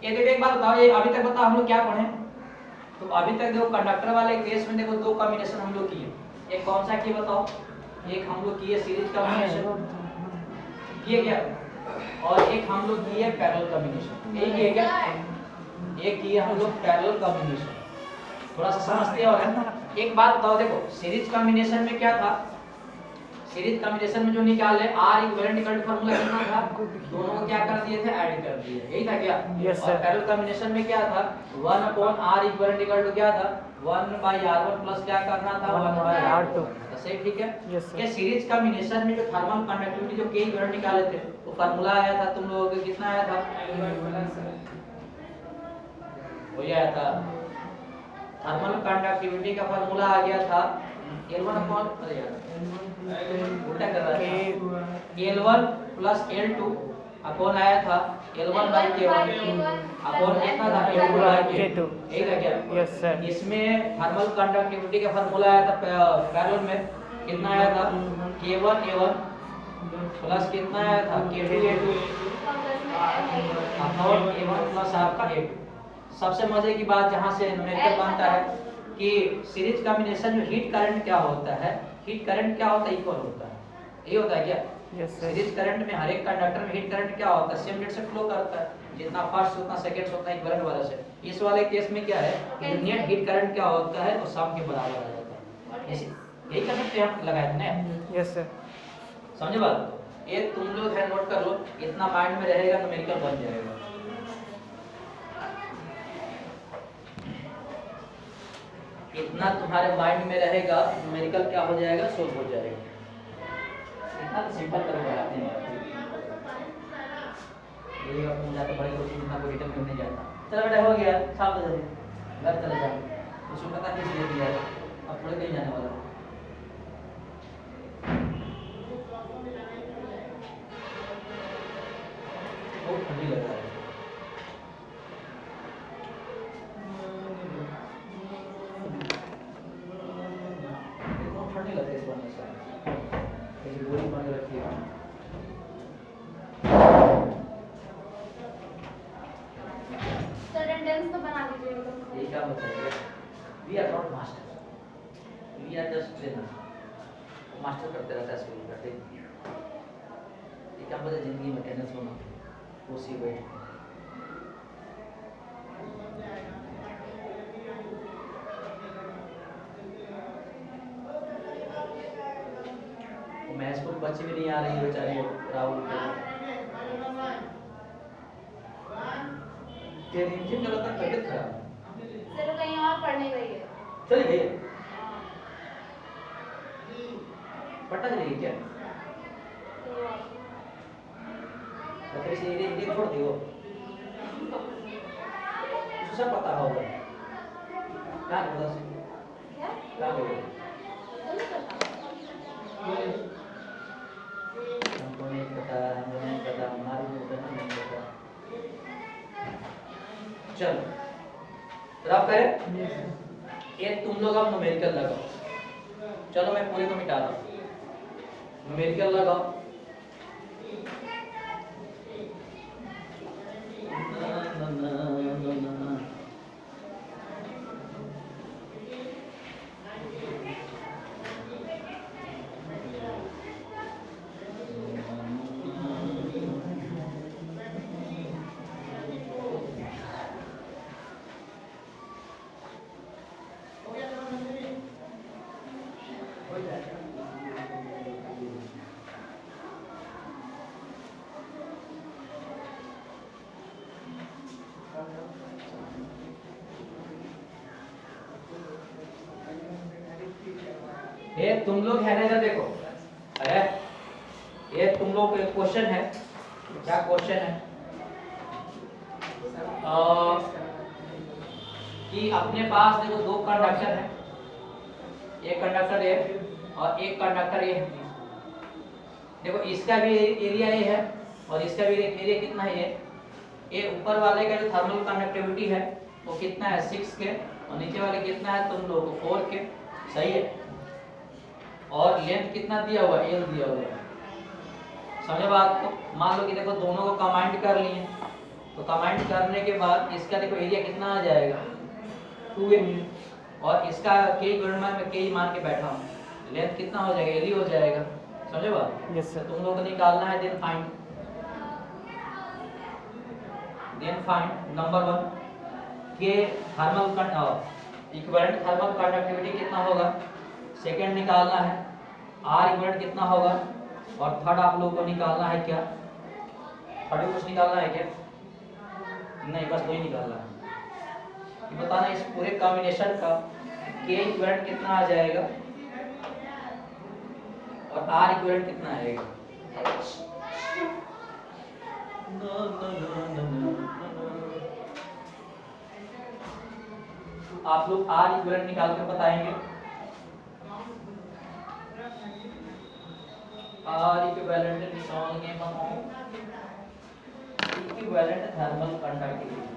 ये देखो एक बात बताओ, ये अभी तक बताओ हम लोग क्या पढ़े? तो अभी तक देखो कंडक्टर वाले केस में देखो दो कॉम्बिनेशन हम लोग किए। एक कौन सा किए बताओ? एक हम लोग किए सीरीज कॉम्बिनेशन, किए क्या? और एक हम लोग किए पैरेलल कॉम्बिनेशन, यही किए क्या? एक किए हम लोग पैरेलल कॉम्बिनेशन। थोड़ा सा समझते हैं। और एक बात बताओ, देखो सीरीज कॉम्बिनेशन में क्या था? सीरीज कॉम्बिनेशन में जो निकाले R equivalent equal to formula कितना था? दोनों को क्या कर दिए थे? ऐड कर दिए, यही था क्या? Yes, और sir. पैरेलल कॉम्बिनेशन में क्या था? 1/R इक्विवेलेंट इक्वल टू क्या था? 1/R1 प्लस क्या करना था? 1/R2। सही, ठीक है? Yes, sir. ये सीरीज कॉम्बिनेशन में जो थर्मल कंडक्टिविटी जो K इक्विवेलेंट निकाले थे, वो फार्मूला आया था तुम लोगों को कितना आया था? वही आया था। थर्मल कंडक्टिविटी का फार्मूला आ गया था L1 अपॉन, अरे यार उल्टा कर रहा है, L1 प्लस L2 अपॉन आया था L1 बाई K1 अपॉन कितना था? L2 बाई K2, यही था क्या? Yes sir. इसमें थर्मल कंडक्टिविटी का फार्मूला आया था पैरेलल में, कितना आया था? K1 A1 प्लस कितना आया था? K2 A2 upon A1 plus आपका A2। सबसे मजे की बात जहाँ से न्यूमेरिकल बनता है कि सीरीज कॉम्बिनेशन में हीट करंट क्या होता है? हीट करंट क्या होता है? इक्वल होता है, यही होता है क्या? Yes sir. सीरीज करंट में हर एक कंडक्टर में हीट करंट क्या होता है? सेम रेट से फ्लो करता है, जितना फास्ट उतना सेकंड्स होता है इक्विवेलेंट वाले से। इस वाले केस में क्या है? नेट हीट करंट क्या होता है? वो सम के बराबर आ जाता है। यही कर सकते हैं हम, लगाए थे ना। Yes sir. समझे बात? ये तुम लोग है नोट कर लो, इतना माइंड में रहेगा न्यूमेरिकल बन जाएगा। इतना तुम्हारे माइंड में रहेगा न्यूमेरिकल क्या हो जाएगा? सोल्व हो जाएगा। इतना तो सिंपल कर बनाते हैं। ये अपन जाते बड़े कोई इतना कोई रिटर्न करने जाता। चलो बेटा हो गया, शाम को घर चले जाओ। उसको पता किस दे दिया है, अब थोड़े कहीं जाने वाला। बहुत ठंडी लग रहा है। ठंडी लग रही है इस बनने से, ऐसी गोली बन रखी है। सर अटेंडेंस तो बना दीजिएगा। ये क्या बताइए? We are not master, we are just trainer. Master करते रहता है स्कूल करते। क्या पता जिंदगी में टेनिस होना कुर्सी बैठ मैच को बच्चे भी नहीं आ रही है बेचारे राहुल के रिमझिम का लगता तबियत खराब सिर्फ कहीं और पढ़ने गई है। चली गई पटना चली गई क्या तो फिर इसे ये छोड़ दियो उसको सब पता होगा क्या पता से क्या? क्या होगा हमको नहीं पता हमारे को नहीं पता चलो रब करे ये तुम लोग अब न्यूमेरिकल लगाओ चलो मैं पूरे को मिटा रहा हूँ न्यूमेरिकल लगाओ ये तुम लोग है ना इधर देखो अरे ये तुम लोग एक क्वेश्चन है क्या क्वेश्चन है कि अपने पास देखो दो कंडक्टर है एक कंडक्टर ए और एक कंडक्टर ए देखो इसका भी एरिया ए है और इसका भी एरिया कितना है ये ऊपर वाले का जो थर्मल कंडक्टिविटी है वो कितना है 6 के और नीचे वाले कितना है तुम लोगों को 4 के सही है और लेंथ कितना दिया हुआ है एल दिया हुआ है समझे बात को मान लो कि देखो दोनों को कंबाइंड कर लिए तो कंबाइंड करने के बाद इसका देखो एरिया कितना आ जाएगा 2a और इसका के गुणनफल में के मान के बैठा हूं लेंथ कितना हो जाएगा एल हो जाएगा समझे बात यस सर तुम लोगों को निकालना है देन फाइंड नंबर 1 के थर्मल इक्विवेलेंट थर्मल कंडक्टिविटी कितना होगा सेकंड निकालना है आर इक्विवेलेंट कितना होगा और थर्ड आप लोगों को निकालना है क्या थर्ड कुछ निकालना है क्या नहीं बस वही निकालना है ये बताना इस पूरे कॉम्बिनेशन का के इक्विवेलेंट कितना आ जाएगा और आर इक्विवेलेंट कितना आएगा आप लोग आर इक्विवेलेंट निकाल कर बताएंगे आर इक्विवेलेंट निकालेंगे बताओ equivalent thermal conductivity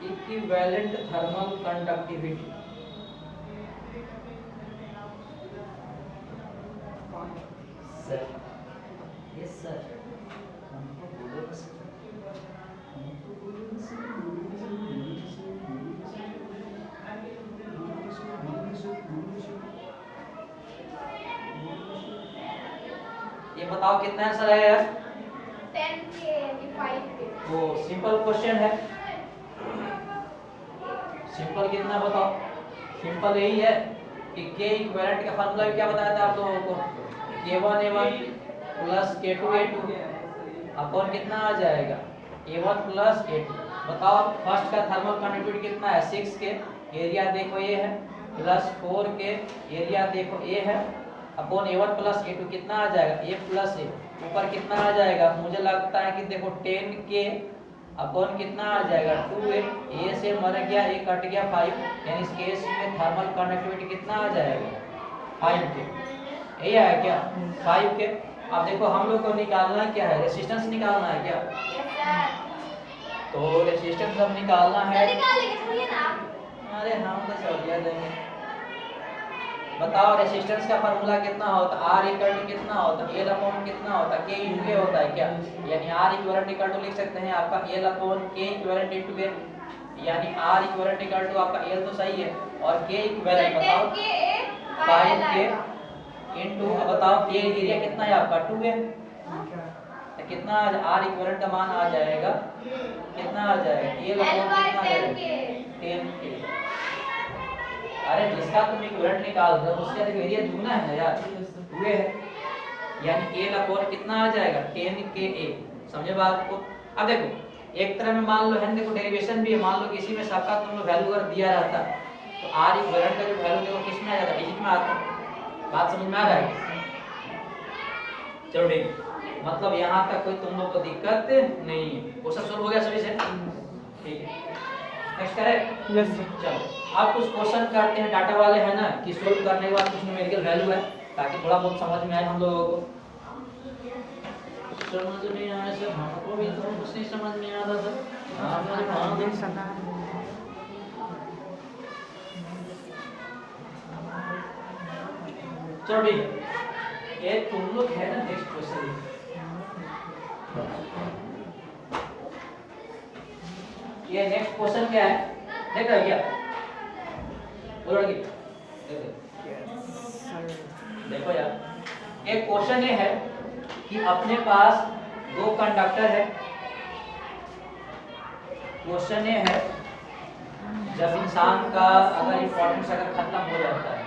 equivalent thermal conductivity sir yes sir ये बताओ कितना आंसर है यार 10 के 5 के वो सिंपल क्वेश्चन है सिंपल कितना बताओ सिंपल यही है कि के इक्विवेलेंट का फार्मूला क्या बताया था आप लोगों को k1a1 प्लस k2a2 अपॉन कितना आ जाएगा a1 प्लस a2 बताओ फर्स्ट का थर्मल कंडक्टिविटी कितना है 6 के एरिया देखो ये है प्लस 4 के एरिया देखो a है अपॉन a1 प्लस a2 कितना आ जाएगा a प्लस a ऊपर कितना आ जाएगा मुझे लगता है कि देखो 10 के अपॉन कितना आ जाएगा 2a। ए से मर गया, ए कट गया 5, यानी इस केस में थर्मल कंडक्टिविटी कितना आ जाएगा 5 के। यही आया क्या 5 के। अब देखो हम लोग को निकालना क्या है, रेजिस्टेंस निकालना है क्या, तो रेजिस्टेंस अब निकालना है। अरे हम तो चलिए देंगे। बताओ रेजिस्टेंस का फार्मूला कितना होता है, R इक्वल टू कितना होता है, L अपॉन कितना होता है, K इनटू A होता है क्या, यानी R इक्विवेलेंट इक्वल टू लिख सकते हैं आपका L upon K equivalent into A, यानी R इक्विवेलेंट इक्वल टू आपका L तो सही है और K इक्विवेलेंट बताओ 5K इनटू, बताओ K एरिया कितना है आपका 2A, तो कितना R इक्विवेलेंट का मान आ जाएगा, कितना आ जाएगा L अपॉन कितना आ जाएगा 10K। अरे जिसका तुम इक्विवेलेंट निकाल रहे हो उसका देखो एरिया दुगना है ना यार, हुए है, यानी L अपॉन कितना आ जाएगा 10KA। समझे बात को। अब देखो एक तरह में मान लो है, देखो डेरिवेशन भी है, मान लो किसी में सबका तुम लोग वैल्यू अगर दिया रहता तो R इक्विवेलेंट का जो वैल्यू देखो किस में आ जाता, डिजिट में आता। बात समझ में आ रहा है, चलो ठीक, मतलब यहाँ तक कोई तुम लोग को दिक्कत नहीं है, वो सब सोल्व हो गया सभी से, ठीक है। नेक्स्ट करें। Yes sir. चलो अब कुछ क्वेश्चन करते हैं, डाटा वाले हैं ना कि सोल्व करने के बाद कुछ न्यूमेरिकल वैल्यू है ताकि थोड़ा बहुत समझ में आए हम लोगों को। समझ नहीं आया सर, हमको भी तो कुछ नहीं समझ में आ रहा सर। चलो ठीक है, ये तुम लोग है ना नेक्स्ट क्वेश्चन, ये नेक्स्ट क्वेश्चन क्या है देख रहे क्या, बोलो लड़की देखो यार, एक क्वेश्चन ये है कि अपने पास दो कंडक्टर है। क्वेश्चन ये है जब इंसान का अगर इंपॉर्टेंस अगर खत्म हो जाता है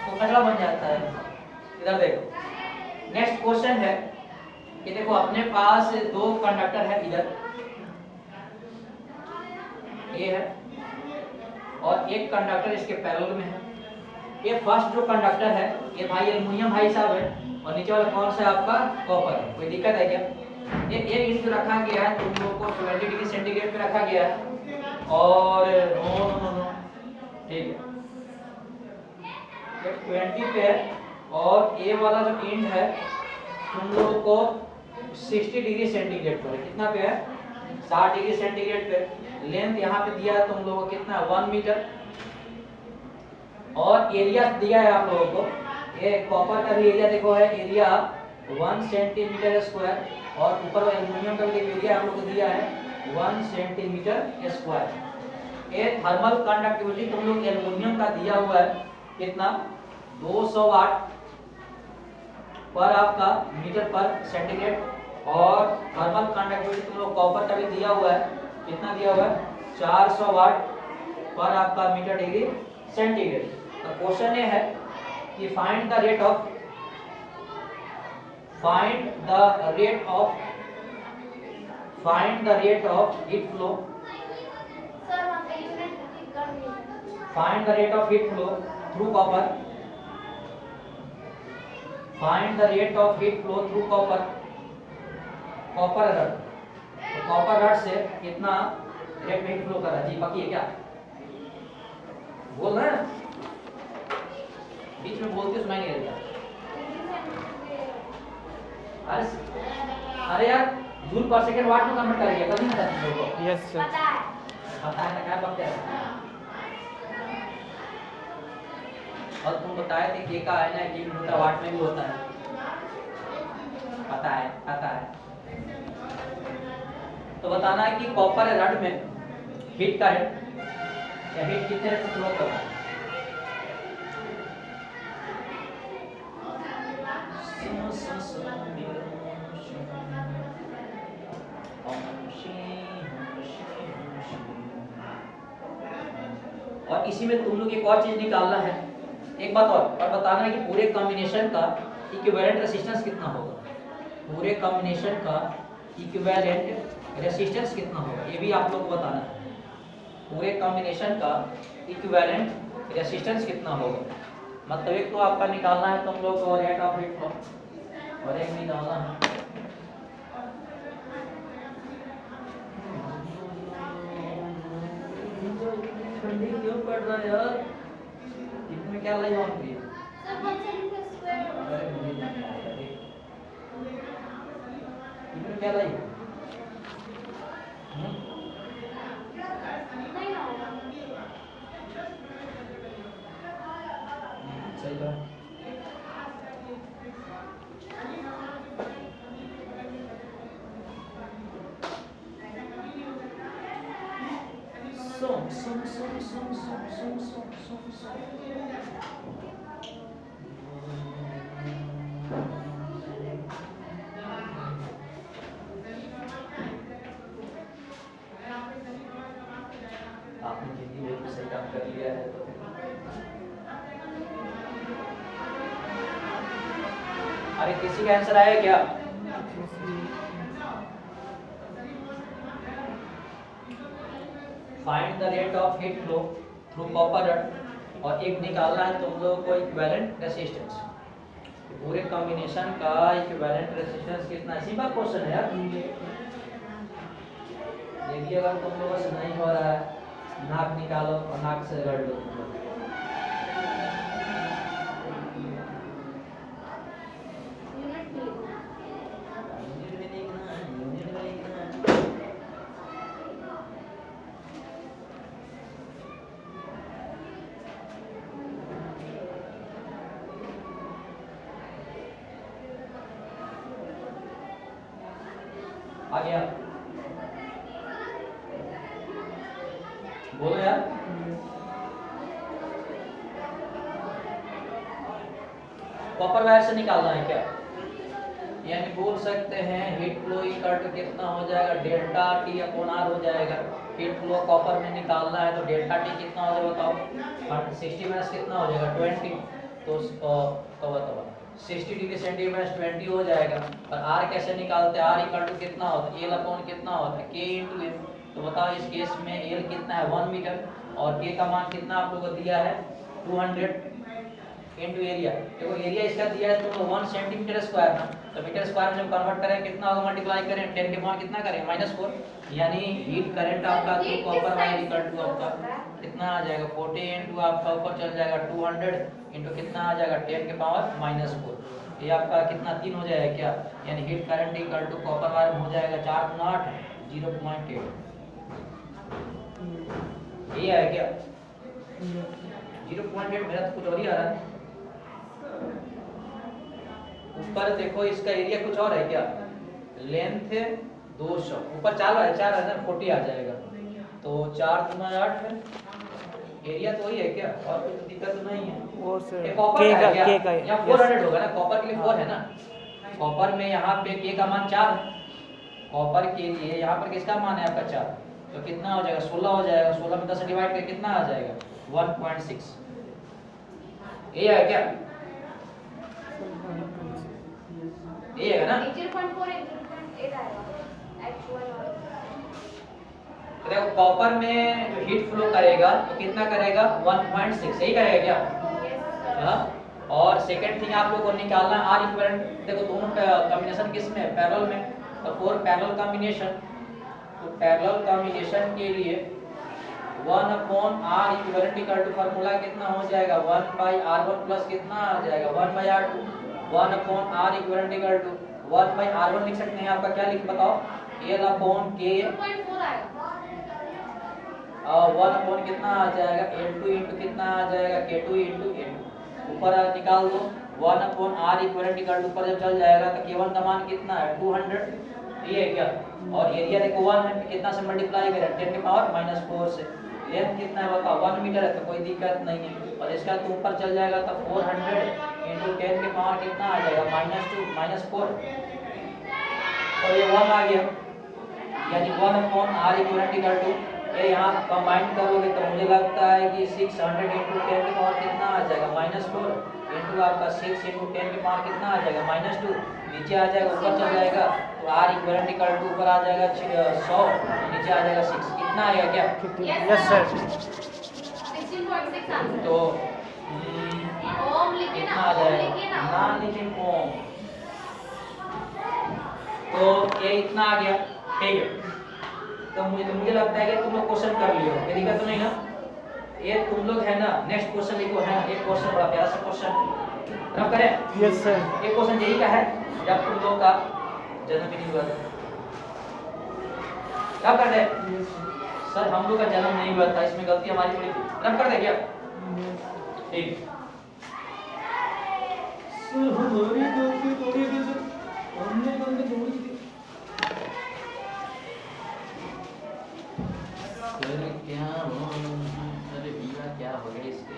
तो कचरा बन जाता है। इधर देखो नेक्स्ट क्वेश्चन है कि देखो अपने पास दो कंडक्टर है, इधर ये है और एक कंडक्टर इसके पैरेलल में है। ये फर्स्ट जो कंडक्टर है ये भाई एल्युमिनियम भाई साहब है और नीचे वाला कौन सा है आपका कॉपर है। कोई दिक्कत है क्या? ये इंच रखा गया है तुम लोगों को 20 डिग्री सेंटीग्रेड पे रखा गया है और नो ठीक है 20 पे है और ये वाला जो इंड है तुम लोगों को 60 डिग्री सेंटीग्रेड पे है। कितना पे है 60 डिग्री सेंटीग्रेड पे। लेंथ यहाँ पे दिया है तुम लोगों को कितना 1 मीटर और एरिया दिया है आप लोगों को। ये कॉपर का भी एरिया देखो है एरिया 1 सेंटीमीटर स्क्वायर और ऊपर एल्युमिनियम का भी एरिया आप लोगों को दिया है 1 सेंटीमीटर स्क्वायर। ये थर्मल कंडक्टिविटी तुम लोग एल्युमिनियम का दिया हुआ है कितना 200 वाट पर आपका मीटर पर सेंटीग्रेड और थर्मल कंडक्टिविटी तुम लोग कॉपर का भी दिया हुआ है कितना दिया हुआ है 400 वाट पर आपका मीटर डिग्री सेंटीग्रेड। तो क्वेश्चन ये है कि find the rate of heat flow find the rate of heat flow through copper find the rate of heat flow through copper rod। तो कॉपर रड से कितना रेट में हीट फ्लो कर रहा है जी बाकी है क्या बोल रहे हैं बीच में बोलते सुनाई नहीं देता। अरे यार जूल पर सेकंड वाट में कन्वर्ट करिए कभी नहीं था तुम लोगों को। Yes sir. पता है ना क्या बात है। और तुम बताए थे के का है ना कि मीटर वाट में भी होता है। पता है तो बताना है कि कॉपर रड में हीट का है या हीट कितने रेट से फ्लो कर रहा है। और इसी में तुम लोग एक और चीज निकालना है एक बात और बताना है कि पूरे कॉम्बिनेशन का इक्विवेलेंट रेजिस्टेंस कितना होगा। पूरे कॉम्बिनेशन का इक्विवेलेंट रेजिस्टेंस कितना होगा ये भी आप लोग को बताना है। पूरे कॉम्बिनेशन का इक्विवेलेंट रेजिस्टेंस कितना होगा मतलब एक तो आपका निकालना है तुम लोग को रेट ऑफ हीट फ्लो और एक निकालना है। ठंडी क्यों पड़ रहा है यार? इसमें क्या लाई ऑन की है? सर 170 स्क्वायर अरे मुझे नहीं पता है। इसमें क्या लाई? नहीं ना होगा। सही बात। आपने जिंदगी में भी सही काम कर लिया है तो अरे किसी का आंसर आया क्या? Find the rate of heat flow through copper rod और एक निकालना है तुम लोगों को इक्विवेलेंट रेजिस्टेंस। पूरे कॉम्बिनेशन का इक्विवेलेंट रेजिस्टेंस कितना? सिंपल क्वेश्चन है यार। देखिए अगर तुम लोगों से नहीं हो रहा है नाक निकालो और नाक से रगड़ लो। यूनिट नहीं यूनिट में देखना है, यूनिट में देखना है। आ गया? बोलो यार। कॉपर वायर से निकालना है क्या? यानी बोल सकते हैं हीट फ्लो इक्वल टू कितना हो जाएगा? डेल्टा टी अपॉन आर हो जाएगा। हीट फ्लो कॉपर में निकालना है तो डेल्टा टी कितना हो जाएगा बताओ? 60 माइनस कितना हो जाएगा? 20। तो बताओ 60 डिग्री सेंटीग्रेड माइनस 20 हो जाएगा। और आर कैसे निकालते हैं? आर इक्वल टू कितना होता है? एल अपॉन कितना होता है? के इंटू एम। तो बताओ इस केस में एल कितना है? 1 मीटर और के का मान कितना आप लोगों को दिया है? 200 इंटू एरिया। देखो एरिया इसका दिया है तो 1 सेंटीमीटर स्क्वायर ना, तो मीटर स्क्वायर में जब कन्वर्ट करें कितना होगा? मल्टीप्लाई करें 10 के पावर कितना करें? -4। यानी हीट करंट आपका through copper wire equal to आपका कितना आ जाएगा? 40 इंटू आपका ऊपर चल जाएगा 200 इंटू कितना आ जाएगा? 10 के पावर -4। ये आपका कितना 3 हो जाएगा क्या? यानी heat current equal to copper wire हो जाएगा 4 × 8 0.8। ये है क्या 0.8? मेरा तो कुछ और ही आ रहा है। ऊपर देखो इसका एरिया कुछ और है क्या? लेंथ है 200, ऊपर 4 है 40 आ जाएगा। तो 4 × 8 है। एरिया तो वही है क्या? और कोई तो दिक्कत तो नहीं है। और सर ये कॉपर के का है क्या? का या 400 होगा ना? कॉपर के लिए 4 है ना? कॉपर में यहाँ पे के का मान 4 है। कॉपर के लिए यहाँ पर किसका मान है आपका? 4। तो कितना हो जाएगा? 16 हो जाएगा। 16 में 10 से डिवाइड करके कितना आ जाएगा? 1.6। ये है क्या? ये है ना? 0.4 0.8 आएगा एक्चुअल और देखो कॉपर में हीट फ्लो करेगा तो कितना करेगा? 1.6। सही करेगा क्या? हाँ। और सेकंड थिंग आप लोगों को निकालना आर इक्विवेलेंट। देखो दोनों कॉम्बिनेशन किस में? पैरेलल में। तो फॉर पैरेलल कॉम्बिनेशन, तो पैरेलल कॉम्बिनेशन के लिए 1/r equivalent equal to formula कितना हो जाएगा? 1/r1 प्लस कितना आ जाएगा? 1/r2। 1/r equivalent equal to 1/r1 लिख सकते हैं। आपका क्या लिख बताओ? L/K 0.4 आएगा। 1 कितना आ जाएगा? L2 इंटू कितना आ जाएगा? K2 into L2। ऊपर निकाल दो 1/r इक्विवेलेंट इक्वल टू ऊपर जब चल जाएगा तो K1 का मान कितना है? 200। ये है क्या? और एरिया देखो 1 है, कितना से मल्टीप्लाई करें? 10 के पावर -4 से। लेंथ कितना है बताओ? 1 मीटर है तो कोई दिक्कत नहीं है। और इसका तो ऊपर चल जाएगा तो 400 इंटू 10 के पावर कितना आ जाएगा? -2 -4। और ये 1 आ गया। यानी 1/r इक्विवेलेंट इक्वल टू ये यहाँ कंबाइन करोगे तो मुझे लगता है कि 600 इंटू 10 के पावर कितना आ जाएगा? -4 इंटू आपका 6 इंटू 10 के पावर कितना आ जाएगा? -2। नीचे आ जाएगा ऊपर चल जाएगा तो r इक्विवेलेंट इक्वल टू ऊपर आ जाएगा 100 नीचे आ जाएगा 6। कितना आएगा क्या? Yes sir. 16.6 आंसर। तो ओम लिखे कितना ना, आ ओम जाएगा? लिखे ना। ना लिखे ओम। तो ये इतना आ गया, ठीक है। तो मुझे लगता है कि तुम लोग क्वेश्चन कर लियो, ये दिक्कत तो नहीं ना? ये तुम लोग है ना, नेक्स्ट क्वेश्चन लिखो, है ना? एक क्वेश्चन बड़ा प्यारा सा क्वेश्चन रब करें। Yes sir. एक क्वेश्चन यही का है, जब तुम लोग का जन्मदिन हुआ था, क्या कर दे सर? हम लोग का जन्म नहीं हुआ था, इसमें गलती हमारी थोड़ी थी, रब कर दे क्या? ठीक, सर हमारी गलती थोड़ी थी सर, हमने गलती थोड़ी थी सर। क्या अरे भैया क्या हो गया इसके?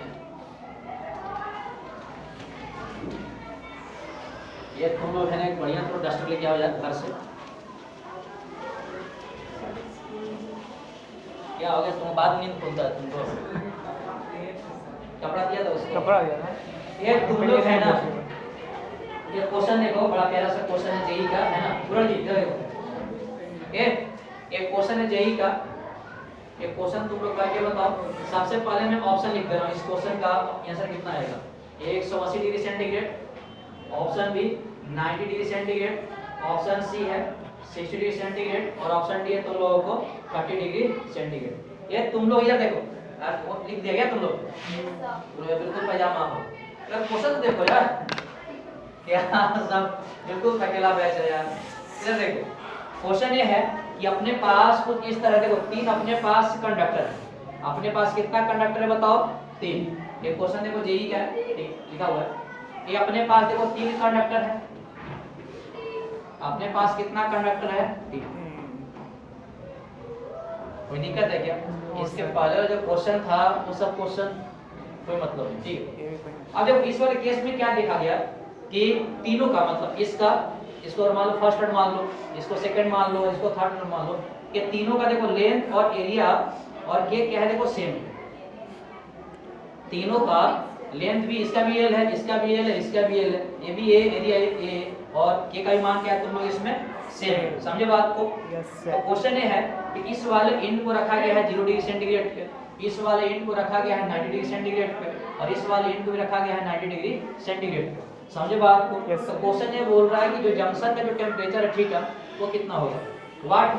ये तुम लोग है ना एक बढ़िया तो डस्टर लेके आओ यार घर से। क्या हो गया तुम? बाद नींद खुलता है तुमको? कपड़ा दिया था उसको? कपड़ा दिया था। ये तुम लोग है ना, ये क्वेश्चन देखो, बड़ा प्यारा सा क्वेश्चन है जेई का, है ना? पूरा जी देखो, ये एक क्वेश्चन है जेई का। एक क्वेश्चन तुम लोग करके बताओ। सबसे पहले मैं ऑप्शन लिख दे रहा हूँ, इस क्वेश्चन का आंसर कितना आएगा? 180 degree centigrade, option B 90 degree centigrade, option C है 60 डिग्री सेंटीग्रेड और ऑप्शन डी है तुम लोगों को 30 डिग्री सेंटीग्रेड। ये तुम लोग इधर देखो यार, वो लिख दिया गया तुम लोग पूरे बिल्कुल पैजामा हो यार। क्वेश्चन तो देखो यार, क्या सब बिल्कुल अकेला बैच है यार। इधर देखो, क्वेश्चन ये है कि अपने पास कुछ इस तरह देखो, तीन अपने पास कंडक्टर है। अपने पास कितना कंडक्टर है बताओ? 3। ये क्वेश्चन देखो जेई का है, ठीक लिखा हुआ है। ये अपने पास देखो 3 कंडक्टर है। अपने पास कितना कंडक्टर है? 3। कोई दिक्कत है क्या? इसके पहले जो क्वेश्चन था वो सब क्वेश्चन कोई मतलब नहीं, ठीक है। अब देखो इस वाले केस में क्या देखा गया कि तीनों का मतलब इसको मान लो फर्स्ट टर्म मान लो, इसको सेकंड मान लो, इसको थर्ड टर्म मान लो, ये तीनों का देखो लेंथ और एरिया और ये क्या है देखो सेम है। तीनों का लेंथ भी, इसका भी एल है, इसका भी एल है, इसका भी एल है, ये भी ए, एरिया ए और के का भी मान क्या है तुम लोग इसमें सेम है। समझे बात को? तो क्वेश्चन ये है कि इस वाले एंड को रखा गया है 0 डिग्री सेंटीग्रेड पे, इस वाले एंड को रखा गया है 90 डिग्री सेंटीग्रेड पे और इस वाले एंड को भी रखा गया है 90 डिग्री सेंटीग्रेड पे। समझे बात को? तो क्वेश्चन ये बोल रहा है कि जो जंक्शन का जो टेम्परेचर है, ठीक है, वो कितना होगा? What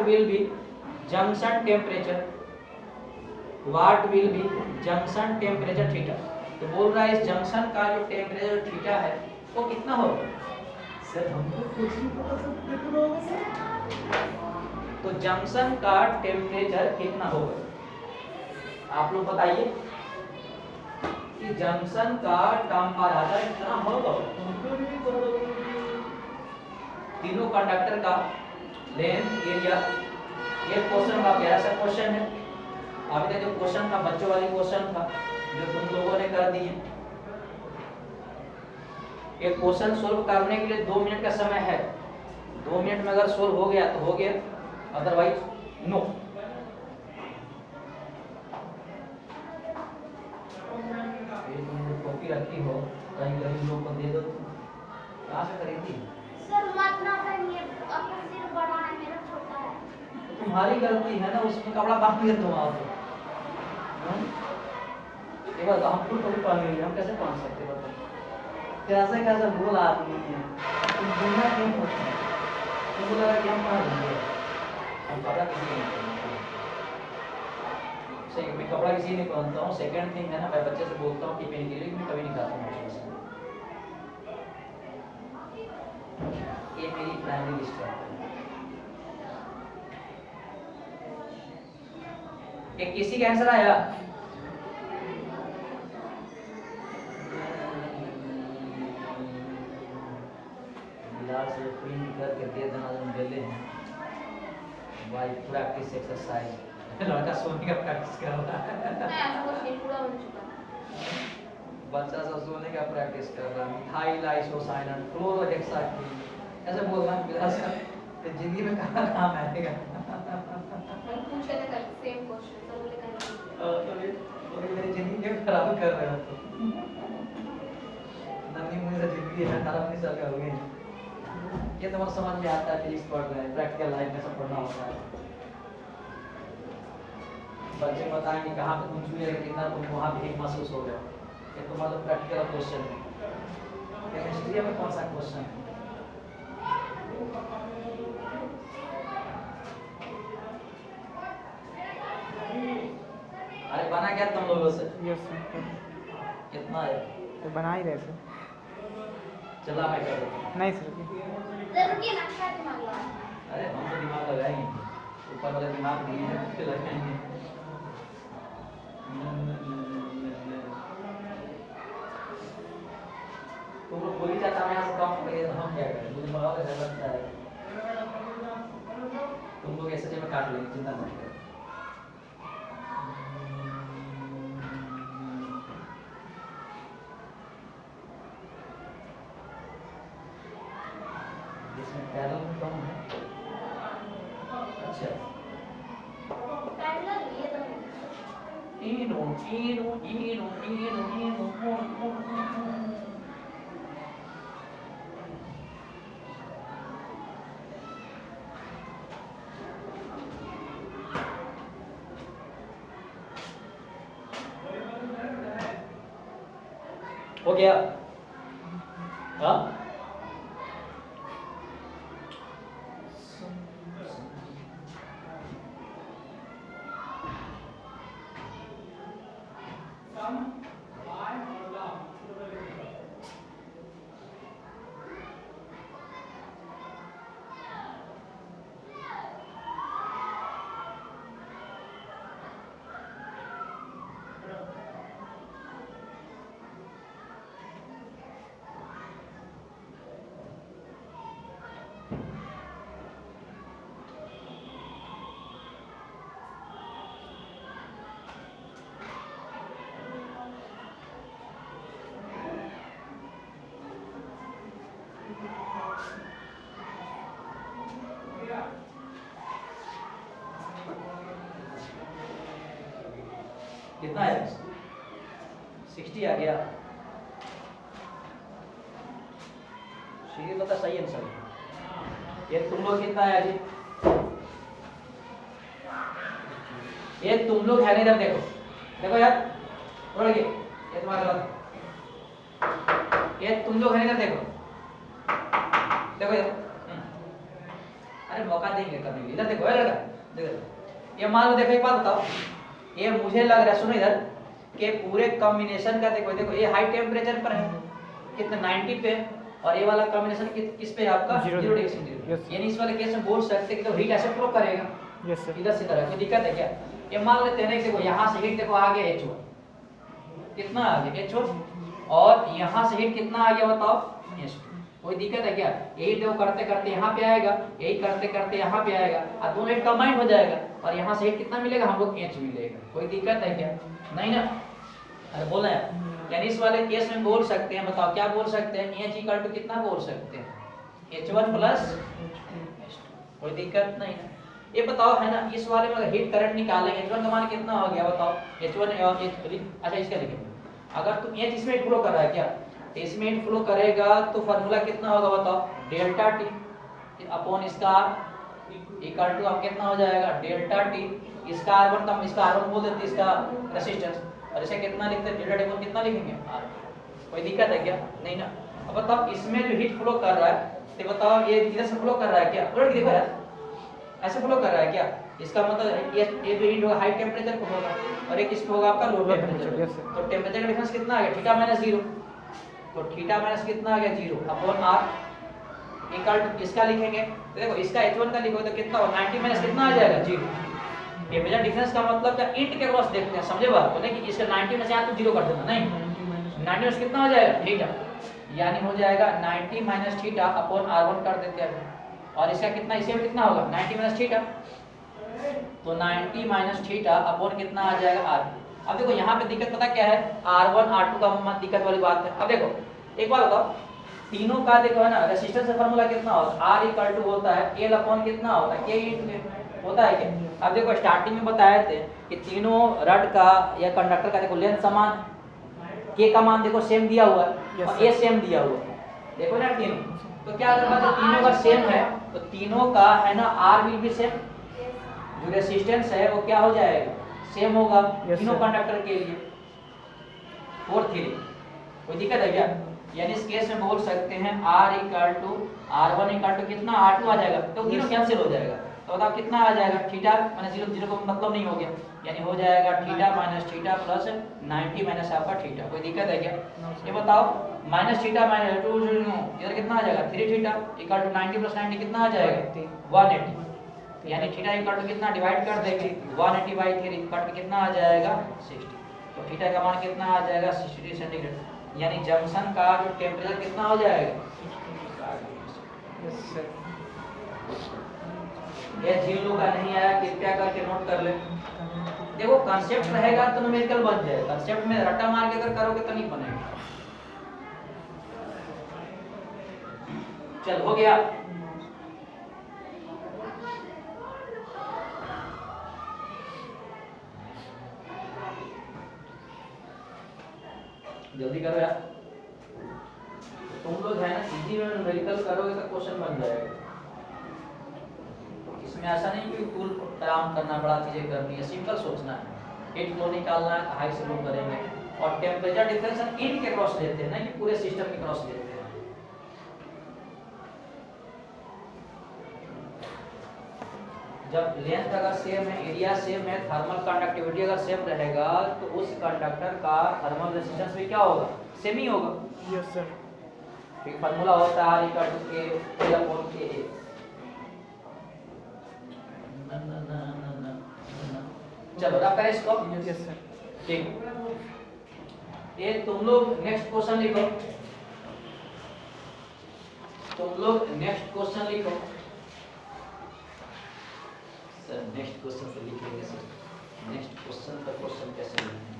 will B junction temperature, what will B junction temperature theta. तो बोल रहा है इस जंक्शन का जो टेम्परेचर थीटा है वो कितना होगा? सर हमको कुछ नहीं पता सर। तो जंक्शन का टेम्परेचर कितना होगा? आप लोग बताइए कि जंक्शन का टेम्परेचर कितना होगा? तीनों कंडक्टर का लेंथ, एरिया। ये क्वेश्चन का प्यारा सा क्वेश्चन है। अभी तक जो क्वेश्चन था बच्चों वाली क्वेश्चन था जो तुम लोगों ने कर दिए। ये क्वेश्चन सोल्व करने के लिए 2 मिनट का समय है। 2 मिनट में अगर सोल्व हो गया तो हो गया, अदरवाइज नो। कॉपी रखी हो कहीं गरीब लोग को दे दो। कहाँ से खरीदी? सर मत ना करिए, आपका सिर बड़ा है, मेरा छोटा है। तुम्हारी गलती है ना, उसमें कपड़ा बांध के तुम आओ तो। ये बात हम खुद कभी पहन लेंगे, हम कैसे पहन सकते बताओ? कैसे कैसे बोल आदमी है तुम, दुनिया क्यों होता है? तुमको लगा कि हम पहन लेंगे? हम कपड़ा किसी नहीं पहनते। सही, मैं कपड़ा किसी नहीं पहनता हूँ। सेकंड थिंग है ना, मैं बच्चे से बोलता हूँ टिफिन के लिए, मैं कभी नहीं खाता हूँ। ये मेरी प्राइमरी लिस्ट है। एक किसी का आंसर आया? से प्रिंट करके दे देना जो मिले हैं भाई। प्रैक्टिस एक्सरसाइज लड़का सोने का प्रैक्टिस कर रहा है। मैं आपको शेर पूरा बन चुका। बच्चा सब सोने का प्रैक्टिस कर रहा है। मिठाई लाइसोसाइनान क्लोरोहेक्साक्टिन ऐसे बोल रहा है। तो जिंदगी में कहाँ काम आएगा? हम पूछे थे कल सेम क्वेश्चन, सर बोले कल तो मेरी जिंदगी खराब कर रहे हो तो। नन्ही मुझे जिंदगी है खराब नहीं सर करोगे। ये तो बहुत समझ में आता है, फिजिक्स पढ़ रहे हैं, प्रैक्टिकल लाइफ में सब पढ़ना होता है। बच्चे बताएंगे कहाँ पे तुम छुए कितना तुम वहाँ भी महसूस हो गए। ये तो मतलब प्रैक्टिकल क्वेश्चन है। केमिस्ट्री में कौन सा क्वेश्चन है? अरे बना क्या तुम लोगों से? Yes sir. कितना है? तो बना ही रहे थे। चला मैं कर देता हूं। नहीं सर। रुकिए ना, क्या दिमाग लगा? अरे हम तो दिमाग लगाएंगे, ऊपर वाला दिमाग नहीं है फिर लगाएंगे। तुम लोग बोली जाता मैं यहाँ से काम करिए तो हम क्या करें? मुझे बड़ा डर लगता है। तुम लोग ऐसे में काट लेंगे, चिंता मत करो। इसमें पैरल कम है। अच्छा पैरेलल ये तो हो गया? हाँ? कितना है? 60 आ गया। सीधे बता सही आंसर। ये तुम लोग कितना है जी? ये तुम लोग है ना, इधर देखो देखो यार, उड़ गए ये तुम्हारा गलत। ये तुम लोग है ना, इधर देखो देखो इधर। अरे मौका देंगे कभी, इधर देखो लड़का देखो। ये मान लो, देखो एक बात बताओ, ये मुझे लग रहा है, सुनो इधर, कि पूरे कॉम्बिनेशन का देखो देखो ये हाई टेम्परेचर पर है, कितना 90 पे, और ये वाला कॉम्बिनेशन किस पे है आपका? 0 डिग्री सेंटीग्रेड। यानी इस वाले केस में बोल सकते हैं कि तो हीट ऐसे फ्लो करेगा। Yes sir. इधर से तरह कोई दिक्कत है क्या? ये मान लेते हैं ना, देखो यहाँ से हीट देखो आ गया H1, कितना आ गया H1, और यहाँ से हीट कितना आ गया बताओ? H2। कोई दिक्कत है क्या? यही देखो करते करते यहाँ पे आएगा, यही करते करते यहाँ पे आएगा, और दोनों हीट कंबाइन हो जाएगा, और यहाँ से हीट कितना मिलेगा हम लोग? H मिलेगा। कोई दिक्कत है क्या? नहीं ना? अरे बोला है, यानी इस वाले केस में बोल सकते हैं, बताओ क्या बोल सकते हैं? H इक्वल टू कितना बोल सकते हैं? H1 plus H2। कोई दिक्कत नहीं है। ये बताओ है ना, इस वाले में अगर हीट करंट निकालेंगे, H1 का मान कितना हो गया बताओ? H1 और अच्छा इसका लिखेंगे, अगर तुम H इसमें हीट फ्लो कर रहा है क्या, तो इसमें हीट फ्लो करेगा तो फार्मूला कितना होगा बताओ? डेल्टा T अपॉन इसका R इक्वल टू अब कितना हो जाएगा? डेल्टा T, इसका R1 का इसका R1 बोल देते, इसका रेजिस्टेंस, और इसे कितना लिखते हैं? डेल्टा T कितना लिखेंगे? R। कोई दिक्कत है क्या? नहीं ना? अब बताओ इसमें जो हीट फ्लो कर रहा है, तो बताओ ये इधर से फ्लो कर रहा है क्या? उलट के देखो यार, ऐसे फ्लो कर रहा है क्या? इसका मतलब ये जो हीट होगा हाई टेम्परेचर पे होगा, और एक इस पे होगा आपका लो टेम्परेचर। तो टेम्परेचर का डिफरेंस कितना आ गया? Theta minus 0। तो थीटा माइनस कितना आ गया? 0 अपॉन R इक्वल टू इसका लिखेंगे, तो देखो इसका H1 का लिखोगे तो कितना होगा? 90 माइनस कितना आ जाएगा? 0। टेम्परेचर डिफरेंस का मतलब क्या? इंट के क्रॉस देखते हैं, समझे बात को? नहीं कि इसका 90 में से यहाँ तो 0 कर देना, नहीं 90 माइनस कितना हो जाएगा? थीटा, यानी हो जाएगा 90 माइनस थीटा अपॉन R1 कर देते हैं, और इसका कितना? इसे में कितना होगा? 90 माइनस थीटा, तो 90 माइनस थीटा अपॉन कितना आ जाएगा? R। अब देखो यहाँ पे दिक्कत पता क्या है? R1 R2 का दिक्कत वाली बात है। अब देखो एक बात बताओ, तीनों का देखो है ना, रेजिस्टेंस का फार्मूला कितना होता है? R इक्वल टू होता है L अपॉन कितना होता है? K इनटू K होता है क्या? अब देखो स्टार्टिंग में बताए थे कि तीनों रड का या कंडक्टर का देखो लेंथ समान, K का मान देखो सेम दिया हुआ है, और A सेम दिया हुआ है, देखो ना तीनों। तो क्या करना है? तीनों का सेम है, तो तीनों का है ना R विल बी सेम, जो रेजिस्टेंस है वो क्या हो जाएगा? सेम होगा तीनों कंडक्टर के लिए। 4 3 कोई दिक्कत है क्या? यानी इस केस में बोल सकते हैं R equal to R1 equal to कितना R2 आ जाएगा, तो तीनों कैंसिल हो जाएगा। तो बताओ कितना आ जाएगा, थीटा माइनस 0, 0 को मतलब नहीं हो गया, यानी हो जाएगा theta minus theta plus 90 minus आपका थीटा। कोई दिक्कत है क्या? ये बताओ माइनस थीटा माइनस 2 इधर कितना आ जाएगा 3 थीटा इक्वल टू 90 प्लस 90 कितना आ जाएगा 180, यानी थीटा इक्वल टू कितना डिवाइड कर देंगे 180 बाई 3 इक्वल टू कितना आ जाएगा 60। तो थीटा का मान कितना आ जाएगा 60 डिग्री सेंटीग्रेड, यानी जंक्शन का जो टेम्परेचर कितना हो जाएगा। Yes sir. ये झीलों का नहीं आया, कृपया करके नोट कर ले। देखो कांसेप्ट रहेगा तो न्यूमेरिकल बन जाएगा, कांसेप्ट में रट्टा मार के अगर करोगे तो नहीं बनेगा। चल हो गया। जल्दी करो यार, तुम लोग है ना इजी में न्यूमेरिकल करोगे तो क्वेश्चन बन जाएगा। इसमें ऐसा नहीं कि टूल काम करना, बड़ा चीजें करनी है, सिंपल सोचना है। हीट फ्लो निकालना है, हाई से लो करेंगे, और टेम्परेचर डिफरेंस हम हीट के क्रॉस लेते हैं ना कि पूरे सिस्टम के क्रॉस लेते हैं। जब लेंथ अगर सेम है, एरिया सेम है, थर्मल कंडक्टिविटी अगर सेम रहेगा तो उस कंडक्टर का थर्मल रेजिस्टेंस भी क्या होगा, सेम ही होगा। Yes sir. एक फार्मूला होता है R equal to K upon K। चलो रब करें इसको। Yes sir. ठीक, ये तुम लोग नेक्स्ट क्वेश्चन लिखो, तुम लोग नेक्स्ट क्वेश्चन लिखो। सर नेक्स्ट क्वेश्चन तो लिखेंगे सर, नेक्स्ट क्वेश्चन का क्वेश्चन कैसे लिखेंगे?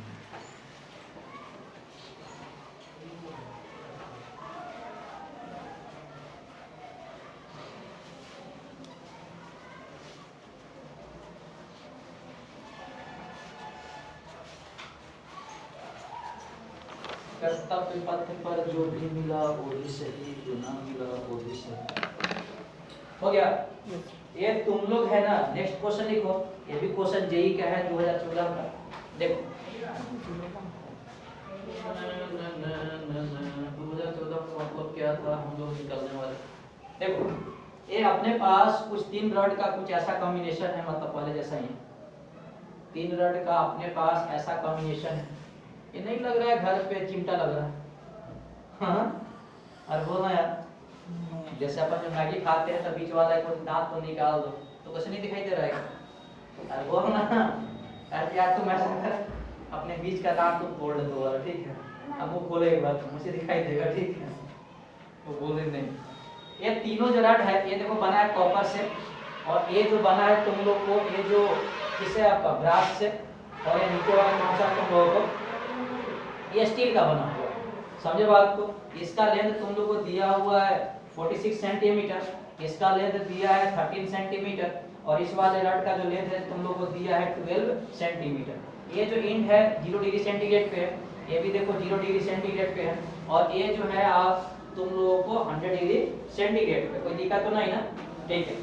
कर्तव्य पथ पर जो भी मिला वो भी सही, जो ना मिला वो भी सही। हो गया। ये तुम लोग है ना नेक्स्ट क्वेश्चन लिखो, ये भी क्वेश्चन जेई का है 2014 का। देखो 2014 का मतलब क्या था हम लोग निकालने वाले। देखो ये अपने पास कुछ 3 रड का कुछ ऐसा कॉम्बिनेशन है, मतलब पहले जैसा ही 3 रड का अपने पास ऐसा कॉम्बिनेशन है। ये नहीं लग रहा है घर पे चिमटा लग रहा है, हाँ? और बोलना यार जैसे अपन जब मैगी खाते हैं तो बीच वाला को दांत को निकाल दो तो कैसे नहीं दिखाई दे रहा है। और बोलना यार तुम ऐसा कर अपने बीच का दांत तुम तोड़ दो, ठीक है, अब मुंह खोले के बाद मुझे दिखाई देगा, ठीक है। वो बोले नहीं। ये तीनों जो रड है ये देखो बना है कॉपर से, और ये जो बना है तुम लोग को ये जो किससे आपका ब्रास से, और ये नीचे वाला कौन सा तुम लोगों को ये स्टील का बना हुआ है, समझे बात को। इसका लेंथ तुम लोग को दिया हुआ है 46 सेंटीमीटर, इसका लेंथ दिया है 13 सेंटीमीटर, और इस वाले रड का जो लेंथ है तुम लोग को दिया है 12 सेंटीमीटर। ये जो इंड है 0 डिग्री सेंटीग्रेड पे है, ये भी देखो 0 डिग्री सेंटीग्रेड पे है, और ये जो है आप तुम लोगों को 100 डिग्री सेंटीग्रेड पे। कोई दिक्कत तो नहीं ना, ठीक है।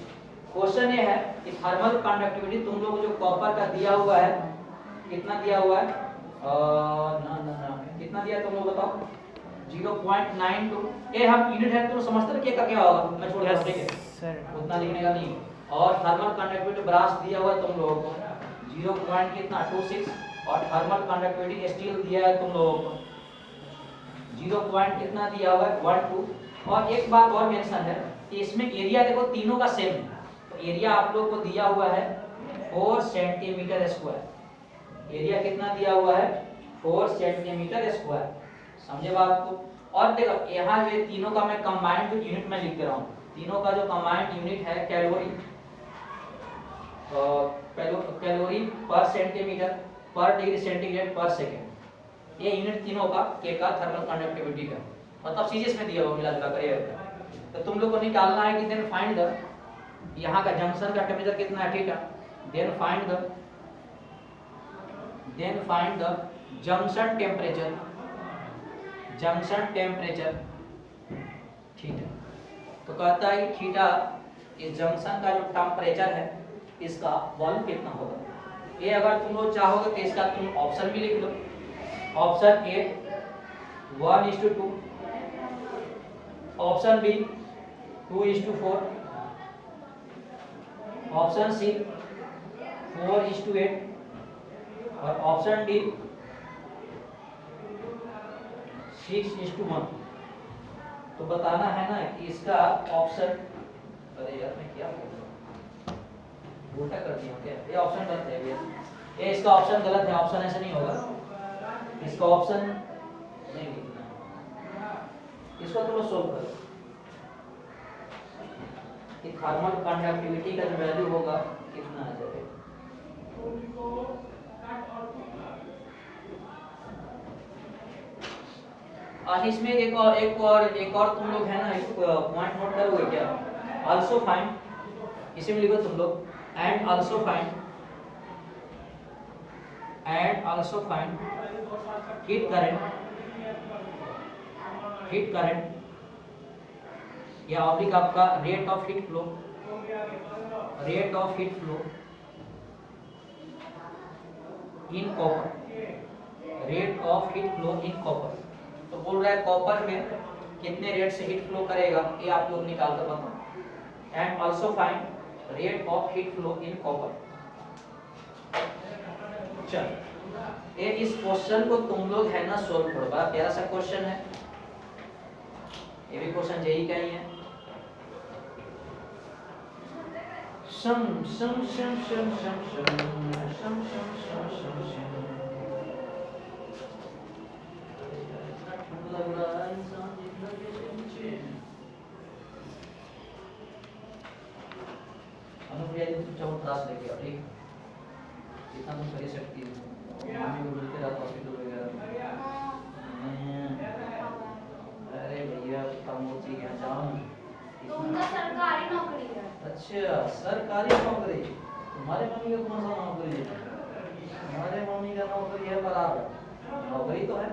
क्वेश्चन ये है कि थर्मल कंडक्टिविटी तुम लोग जो कॉपर का दिया हुआ है कितना दिया हुआ है, कितना दिया तुम लोग बताओ 0.92। ये हम यूनिट है तो समझते ना क्या क्या होगा, मैं छोड़ दूंगा, ठीक है सर। उतना लिखने का नहीं। और थर्मल कंडक्टिविटी ब्रास दिया हुआ है तुम लोगों को 0.26, और थर्मल कंडक्टिविटी स्टील दिया है तुम लोगों को 0. कितना दिया हुआ है 12। और एक बात और मेंशन है कि इसमें एरिया देखो तीनों का सेम है, तो एरिया आप लोग को दिया हुआ है 4 सेंटीमीटर स्क्वायर। एरिया कितना दिया हुआ है 4 सेंटीमीटर स्क्वायर, समझे बात को। और देखो यहाँ ये तीनों का मैं कंबाइंड यूनिट में लिख रहा हूँ, तीनों का जो कंबाइंड यूनिट है कैलोरी, कैलोरी पर सेंटीमीटर पर डिग्री सेंटीग्रेड पर सेकेंड। ये यूनिट तीनों का के का थर्मल कंडक्टिविटी का, मतलब सीरीज में दिया हुआ मिला जुला कर। तो तुम लोग को निकालना है कि देन फाइंड द, यहाँ का जंक्शन का टेम्परेचर कितना है, ठीक है, then find the junction temperature, ठीक है। तो कहता है कि थीटा इस जंक्शन का जो टेम्परेचर है इसका वॉल्यूम कितना होगा। ये अगर तुम लोग चाहोगे तो इसका तुम ऑप्शन भी लिख लो। Option A 1:2, option B 2:4, option C 4:8 और ऑप्शन डी 6:1। तो बताना है ना कि इसका ऑप्शन, अरे यार मैं क्या बोल रहा हूँ, उल्टा कर दिया क्या? ये ऑप्शन गलत है भैया, ये इसका ऑप्शन गलत है, ऑप्शन ऐसा नहीं होगा, इसका ऑप्शन नहीं लिखना, इसको तुम सोल्व करो कि थर्मल कंडक्टिविटी का जो वैल्यू होगा कितना आ जाएगा। आज इसमें एक और तुम लोग है ना, एक पॉइंट नोट करोगे क्या? आल्सो फाइंड, इसी में लिखो तुम लोग, and also find heat current या ऑब्लिक आपका rate of heat flow in copper, rate of heat flow in copper. तो बोल रहा है कॉपर में कितने रेट से हीट फ्लो करेगा, ये आप लोग निकाल कर बताओ। And also find rate of heat flow in copper. चल ये इस क्वेश्चन को तुम लोग है ना सोल्व करो, बड़ा प्यारा सा क्वेश्चन है, ये भी क्वेश्चन यही का ही है। शम शम शम शम शम शम शम शम शम शम शम लग रहा है इंसान जितना के नीचे। अनुप्रिया जी तुम चाहो क्लास लेके आओ, ठीक जितना तुम कर सकती हो, मम्मी को बोलते रहो हॉस्पिटल वगैरह। अरे भैया मोची क्या जाऊं, तो उनका सरकारी नौकरी है। अच्छा सरकारी नौकरी, तुम्हारे मम्मी का कौन सा नौकरी है? हमारे मम्मी का नौकरी है बराबर, नौकरी तो है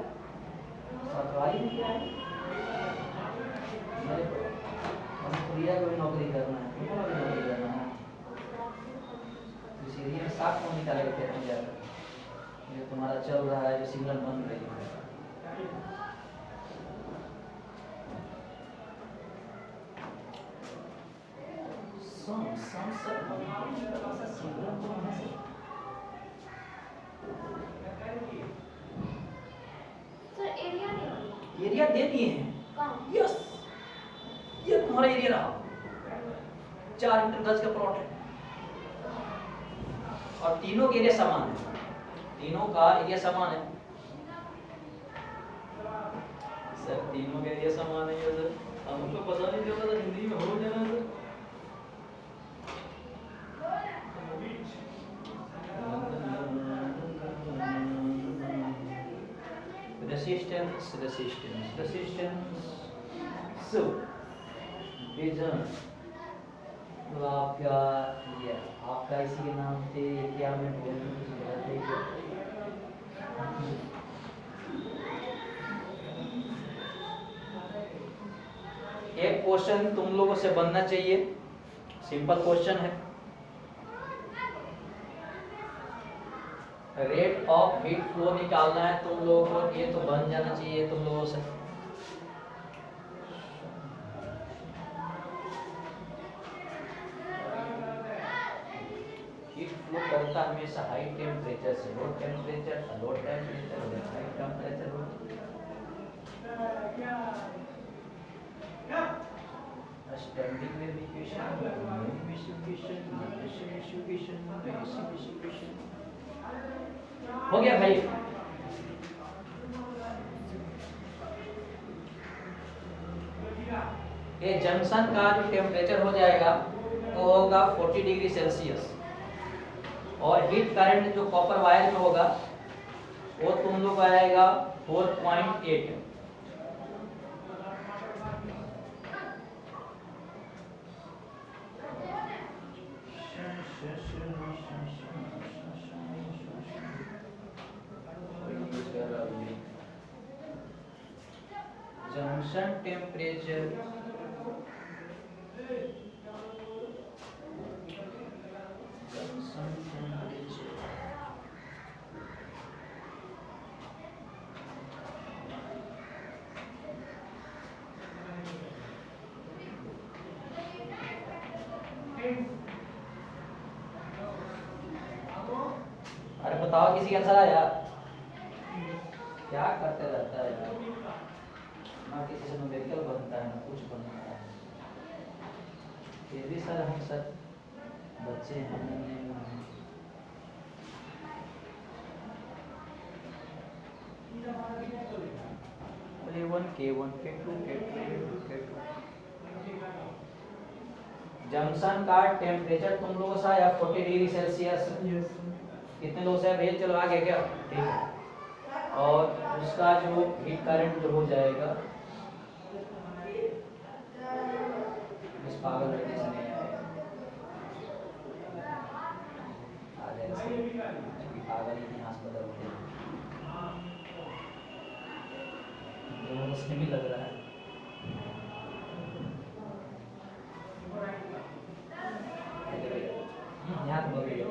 सरकारी भी क्या है, हम प्रिया को भी नौकरी करना है, तुमको भी नौकरी करना है, इसीलिए में साफ को निकाले थे ये तुम्हारा चल रहा है, जो सिग्नल बन रही है। एरिया दे दिए हैं, यस ये तुम्हारा एरिया रहा, 4 मीटर गज का प्लॉट है और तीनों के एरिया समान है, तीनों का एरिया समान है सर, तीनों का एरिया समान है सर, हमको पता नहीं चलता था, हिंदी में हो जाना सर। resistance so विजन तो आपका ये आपका इसी के नाम से क्या मैं बोलूं, एक क्वेश्चन तुम लोगों से बनना चाहिए, सिंपल क्वेश्चन है, रेट ऑफ हीट फ्लो निकालना है तुम लोगों को, ये तो बन जाना चाहिए तुम लोगों से। हीट फ्लो करता हमेशा हाई टेम्परेचर से low temperature, low temperature high temperature. Standing verification, हो गया भाई। ये जंक्शन का जो टेम्परेचर हो जाएगा वो होगा 40 डिग्री सेल्सियस और हीट करंट जो कॉपर वायर में होगा वो तुम लोग आएगा 4.8। जंक्शन टेम्परेचर बताओ किसी का आंसर आया? क्या करते रहता है यार, ना किसी से न्यूमेरिकल बनता है ना कुछ बनता है। फिर भी सर हम सब बच्चे हैं। A1 K1 K2 K2 K2 junction का टेम्परेचर तुम लोगों से आया 40 डिग्री सेल्सियस। Yes. कितने लोग से भेज चलो आगे क्या? ठीक है। और उसका जो हीट करंट जो हो जाएगा इस पागल लड़के से नहीं आएगा। आ जाएगा सही। पागल इतिहास बदलते हैं। जो उसमें भी लग रहा है। यहाँ तो बदल गया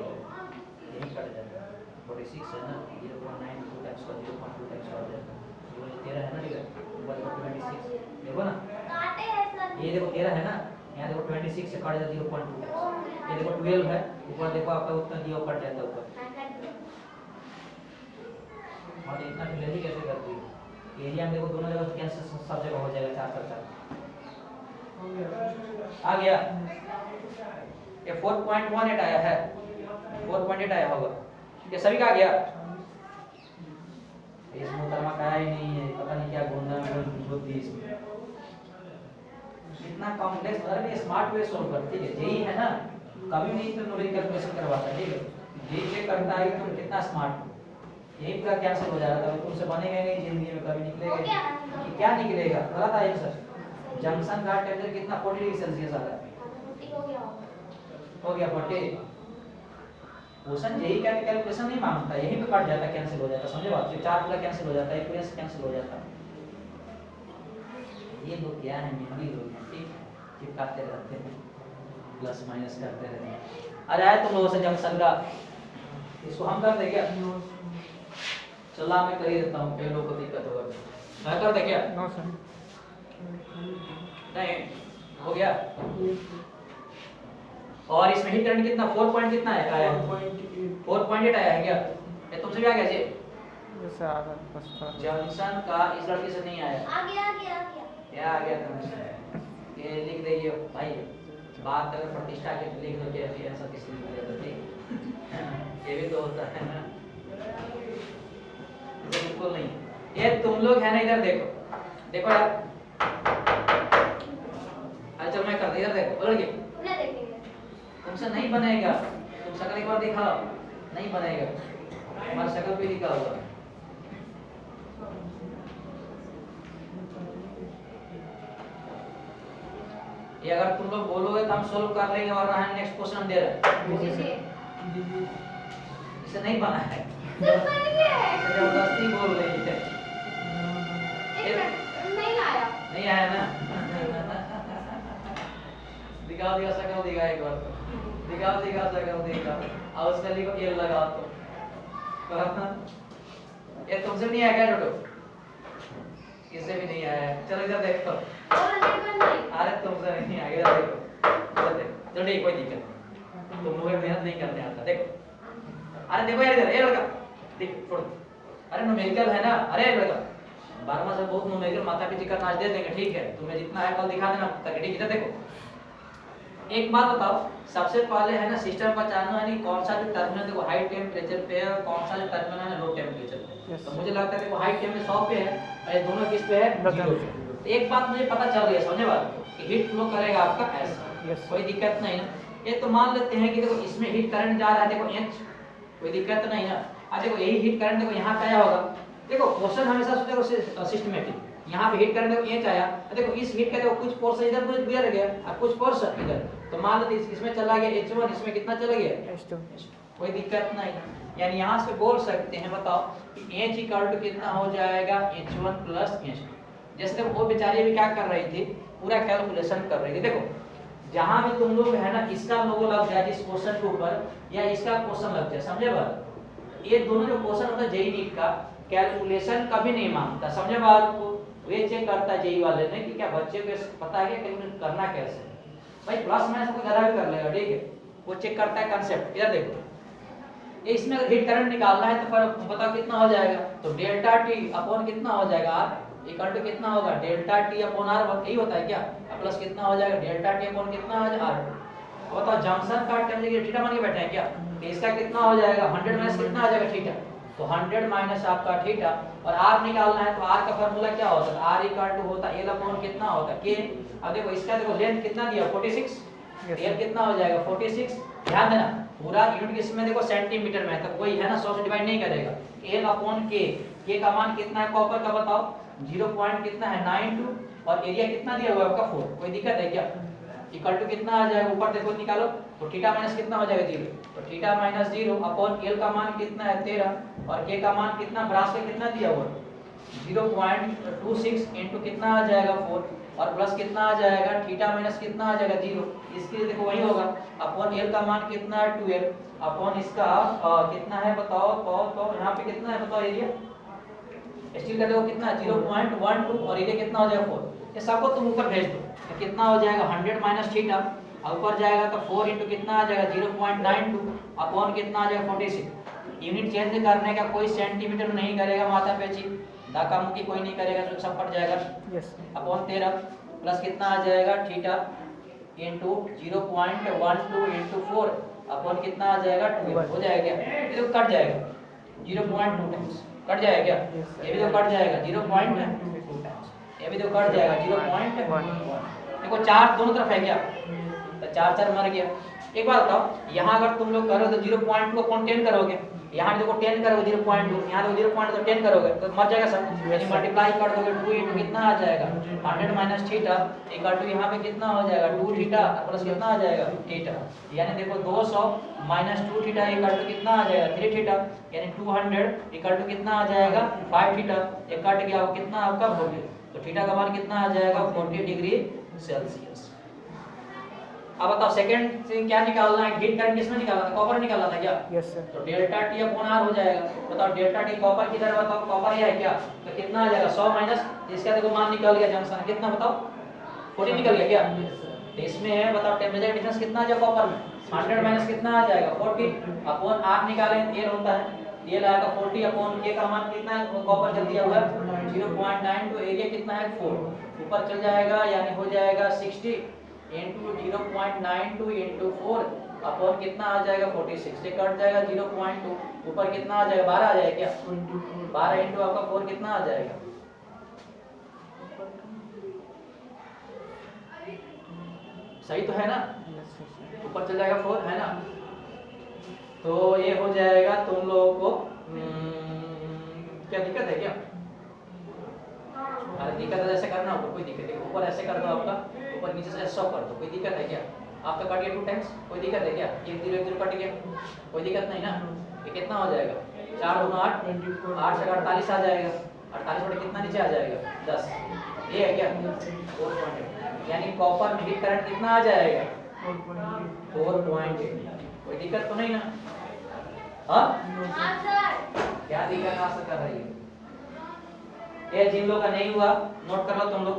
यही कट जाएगा 46 है ना 0.9 2 टाइम्स का 0.2 टाइम्स का हो जाएगा। ये 13 है ना ठीक है ऊपर 26 देखो ना ये देखो 13 है ना यहाँ देखो 26 से कट जाता 0.2 टाइम्स। ये देखो 12 है ऊपर देखो आपका उत्तर दिया कट जाता है ऊपर। और इतना जल्दी कैसे कर दी? एरिया में देखो दोनों जगह कैंसिल सब जगह हो जाएगा 4 आ गया। ये 4.18 आया है 4.8 आया होगा। ये सभी का आ गया। इस मोहतरमा का ही नहीं है पता नहीं क्या गुंडा में बुद्धि इसमें इतना कॉम्प्लेक्स अरे स्मार्ट वे सॉल्व करती है जेई है ना कभी नहीं तो न्यूमेरिकल कैलकुलेशन करवाता है ठीक है। जेई चेक करता है कि तुम कितना स्मार्ट हो। यही पूरा कैंसिल हो जा रहा था तुमसे बनेगा नहीं जिंदगी में कभी निकलेगा कि क्या निकलेगा गलत आया सर। जंक्शन का टेम्परेचर कितना 40 डिग्री सेल्सियस आ रहा है हो गया 40। क्वेश्चन यही कैलकुलेशन नहीं मांगता यही पे कट जाता कैंसिल हो जाता समझे बात। 4 पूरा कैंसिल हो जाता है इक्वेशन कैंसिल हो जाता। ये लोग क्या है मेमोरी लोग हैं ठीक चिपकाते रहते हैं प्लस माइनस करते रहते हैं। आ जाए तुम लोगों से जंक्शन का इसको हम कर दे क्या? चला मैं कर ही देता हूँ कई लोगों को दिक्कत होगा मैं कर दे क्या? No sir. नहीं हो गया। और इसमें हीट करंट कितना 4 पॉइंट कितना आया 4.8 आया है क्या? ये तुमसे भी आ गया जी? Yes sir. आधा बस जंक्शन का इस लड़के से नहीं आया। आ गया क्या आ गया तुमसे? ये लिख दीजिए भाई बात अगर प्रतिष्ठा के लिख दो कि ऐसा किसी ने बोला तो ठीक ये भी तो होता है ना बिल्कुल नहीं। ये तुम लोग है ना इधर देखो देखो यार अच्छा मैं कर इधर देखो बोल के तुमसे नहीं बनेगा। तुम शक्ल एक बार दिखाओ नहीं बनेगा हमारा शक्ल पे लिखा होगा। ये अगर तुम लोग बोलोगे तो हम सोल्व कर लेंगे वरना हम नेक्स्ट क्वेश्चन हम दे रहे हैं। इसे नहीं बना है जबरदस्ती बोल रही है। नहीं आया ना दिखाओ दिखा शक्ल दिखा एक बार दिखाओ शक्ल दिखाओ और उसका लिखो ये लगाओ तो ये तुमसे नहीं आया क्या टोटो? किससे भी नहीं आया। चलो इधर देखो अरे तुमसे नहीं आया इधर देखो चलो नहीं कोई दिक्कत नहीं तुम लोग मेहनत नहीं करने आता देखो। अरे देखो यार इधर ये लड़का देख छोड़ अरे न्यूमेरिकल है ना अरे लड़का 12वां से बहुत न्यूमेरिकल माता पिता का नाच दे देंगे ठीक है। तुम्हें जितना है कल दिखा देना ताकि ठीक इधर देखो। एक बात बताओ सबसे पहले है ना सिस्टम का जानना है कौन सा जो टर्मिनल देखो हाई टेम्परेचर पे है और कौन सा जो टर्मिनल है लो टेम्परेचर पे। Yes, तो मुझे लगता है देखो हाई टेम्परेचर 100 पे है और ये दोनों किस पे है 0 पे। तो एक बात मुझे पता चल गई समझे बात कि हीट फ्लो करेगा आपका ऐसा Yes. कोई दिक्कत नहीं ना। ये तो मान लेते हैं कि देखो इसमें हीट करंट जा रहा है देखो h कोई दिक्कत तो नहीं ना। अब देखो यही हीट करंट देखो यहाँ क्या होगा देखो क्वेश्चन हमेशा सोचो सिस्टमैटिक यहाँ पे हीट करंट देखो h आया देखो इस हीट का देखो कुछ पोर्शन इधर गुजर गया और कुछ पोर्शन इधर तो मान लेते इसमें चला गया h1 इसमें कितना चला गया H2. कोई दिक्कत नहीं। यानी यहाँ से बोल सकते हैं बताओ कि h इक्वल टू कितना हो जाएगा h1 प्लस h2। जैसे देखो वो बेचारी भी क्या कर रही थी पूरा कैलकुलेशन कर रही थी। देखो जहां भी तुम लोग है ना इसका लोगो लग जाए इस क्वेश्चन के ऊपर या इसका क्वेश्चन लग जाए समझे बात। ये दोनों जो क्वेश्चन होता है जेई नीट का कैलकुलेशन कभी नहीं मांगता समझे बात को। वे चेक करता है जेई वाले ने कि क्या बच्चे को पता है कि कैलकुलेट करना कैसे भाई प्लस माइनस को जरा भी कर लेगा ठीक है। वो चेक करता है कांसेप्ट। इधर देखो ये इसमें अगर हीट करंट निकालना है तो फिर बताओ कितना हो जाएगा, तो डेल्टा टी अपॉन कितना हो जाएगा आर इक्वल टू कितना होगा डेल्टा टी अपॉन आर, यही होता है क्या, प्लस कितना हो जाएगा डेल्टा टी अपॉन कितना हो जाएगा आर। बताओ जंक्शन का टेम्परेचर थीटा मान के बैठे हैं क्या, तो इसका कितना हो जाएगा 100 माइनस कितना आ जाएगा थीटा, तो 100 माइनस आपका थीटा, और आर निकालना है तो आर का फार्मूला क्या होता है, आर इक्वल टू होता है एल अपॉन कितना होता है के। अब देखो इसका देखो लेंथ कितना दिया 46, एल कितना हो जाएगा 46। ध्यान देना पूरा यूनिट इसमें देखो सेंटीमीटर में है तो कोई है ना 100 से डिवाइड नहीं करेगा, एल अपॉन के का मान कितना है कॉपर का बताओ 0 पॉइंट कितना है 92, और एरिया कितना दिया हुआ है आपका 4, कोई दिक्कत है क्या, इक्वल टू कितना आ जाएगा ऊपर देखो निकालो, तो थीटा माइनस कितना हो जाएगा 0, तो थीटा माइनस 0 अपॉन एल का मान कितना है 13 और के का मान कितना ब्रास के कितना दिया हुआ 0.26 इनटू कितना आ जाएगा 4 और प्लस कितना आ जाएगा थीटा माइनस कितना आ जाएगा 0, इसके लिए देखो वही होगा अपॉन एल का मान कितना है 12 अपॉन इसका कितना है बताओ, तो यहाँ पे कितना है बताओ एरिया, स्टील का देखो कितना है 0.12 और एरिया कितना हो जाएगा 4, ये सबको तुम ऊपर भेज दो तो कितना हो जाएगा 100 माइनस थीटा, ऊपर जाएगा तो 4 इनटू कितना आ जाएगा 0.92 अपॉन कितना आ जाएगा 46। यूनिट चेंज करने का कोई सेंटीमीटर नहीं करेगा, माथा पे जी दाका मुकी कोई नहीं करेगा तो सब फट जाएगा। यस अपॉन 13 प्लस कितना आ जाएगा थीटा इनटू 0.12 इनटू 4 अपॉन कितना आ जाएगा 12 हो जाएगा, ये तो कट जाएगा 0.2 टाइम्स कट जाएगा क्या, ये भी तो कट जाएगा 0.2 टाइम्स, ये भी तो कट जाएगा 0.1, देखो 4 दोनों तरफ है क्या, तो 4 4 मर गया। एक बात बताओ यहाँ अगर तुम लोग करो तो 0.2 को कौन 10 करोगे, यहाँ देखो 10 करोगे 0.2, यहाँ देखो 0.2 10 करोगे तो मर जाएगा सब, यानी मल्टीप्लाई कर दोगे 2 इनटू कितना आ जाएगा 100 माइनस थीटा इक्वल टू यहाँ पे कितना हो जाएगा 2 थीटा प्लस कितना आ जाएगा थीटा, यानी देखो 200 माइनस 2 थीटा इक्वल टू कितना आ जाएगा 3 थीटा, यानी 200 इक्वल टू कितना आ जाएगा 5 थीटा, ये कट गया वो कितना आपका 40, तो थीटा का मान कितना आ जाएगा 40 डिग्री सेल्सियस। अब बताओ सेकंड से क्या निकालना है, हीट करंट किसमें निकालना था, कॉपर निकालना था क्या, यस सर, तो डेल्टा टी अपॉन आर हो जाएगा। बताओ डेल्टा टी कॉपर किधर बताओ, कॉपर ये है क्या, तो कितना आ जाएगा 100 माइनस इसका देखो मान निकल गया जंक्शन कितना बताओ 40 निकल गया क्या, तो इसमें है बताओ टेम्परेचर डिफरेंस कितना आ जाएगा कॉपर में 100 माइनस कितना आ जाएगा 40 अपॉन आर निकालें ये होता है ये लाएगा 40 अपॉन के का मान कितना है कॉपर जल्दी दिया हुआ है 0.9, तो एरिया कितना है 4 ऊपर चल जाएगा यानी हो जाएगा 60 इनटू 0.92 इनटू 4 अपॉन कितना आ जाएगा 46 से कट जाएगा 0.2 ऊपर कितना आ जाएगा 12 आ जाएगा क्या 12 इनटू आपका 4 कितना आ जाएगा, सही तो है ना, ऊपर चल जाएगा 4 है ना, तो ये हो जाएगा तुम लोगों को क्या दिक्कत है क्या, अरे दिक्कत है ऐसे करना ऊपर कोई दिक्कत नहीं, ऊपर ऐसे कर दो आपका ऊपर नीचे से 100 कर दो कोई दिक्कत है क्या, आपका कट गया 2 टाइम्स कोई दिक्कत है क्या, 1 0 1 0 कट गया कोई दिक्कत नहीं ना, ये कितना हो जाएगा 4 2 8 8 से 48 आ जाएगा, 48 बटे कितना नीचे आ जाएगा 10, ये है क्या 4.8, यानी कॉपर में हीट करंट कितना आ जाएगा 4.8, कोई दिक्कत तो नहीं ना, हाँ क्या दिक्कत आ सकता है ये जिन लोग का नहीं हुआ नोट कर लो तुम लोग,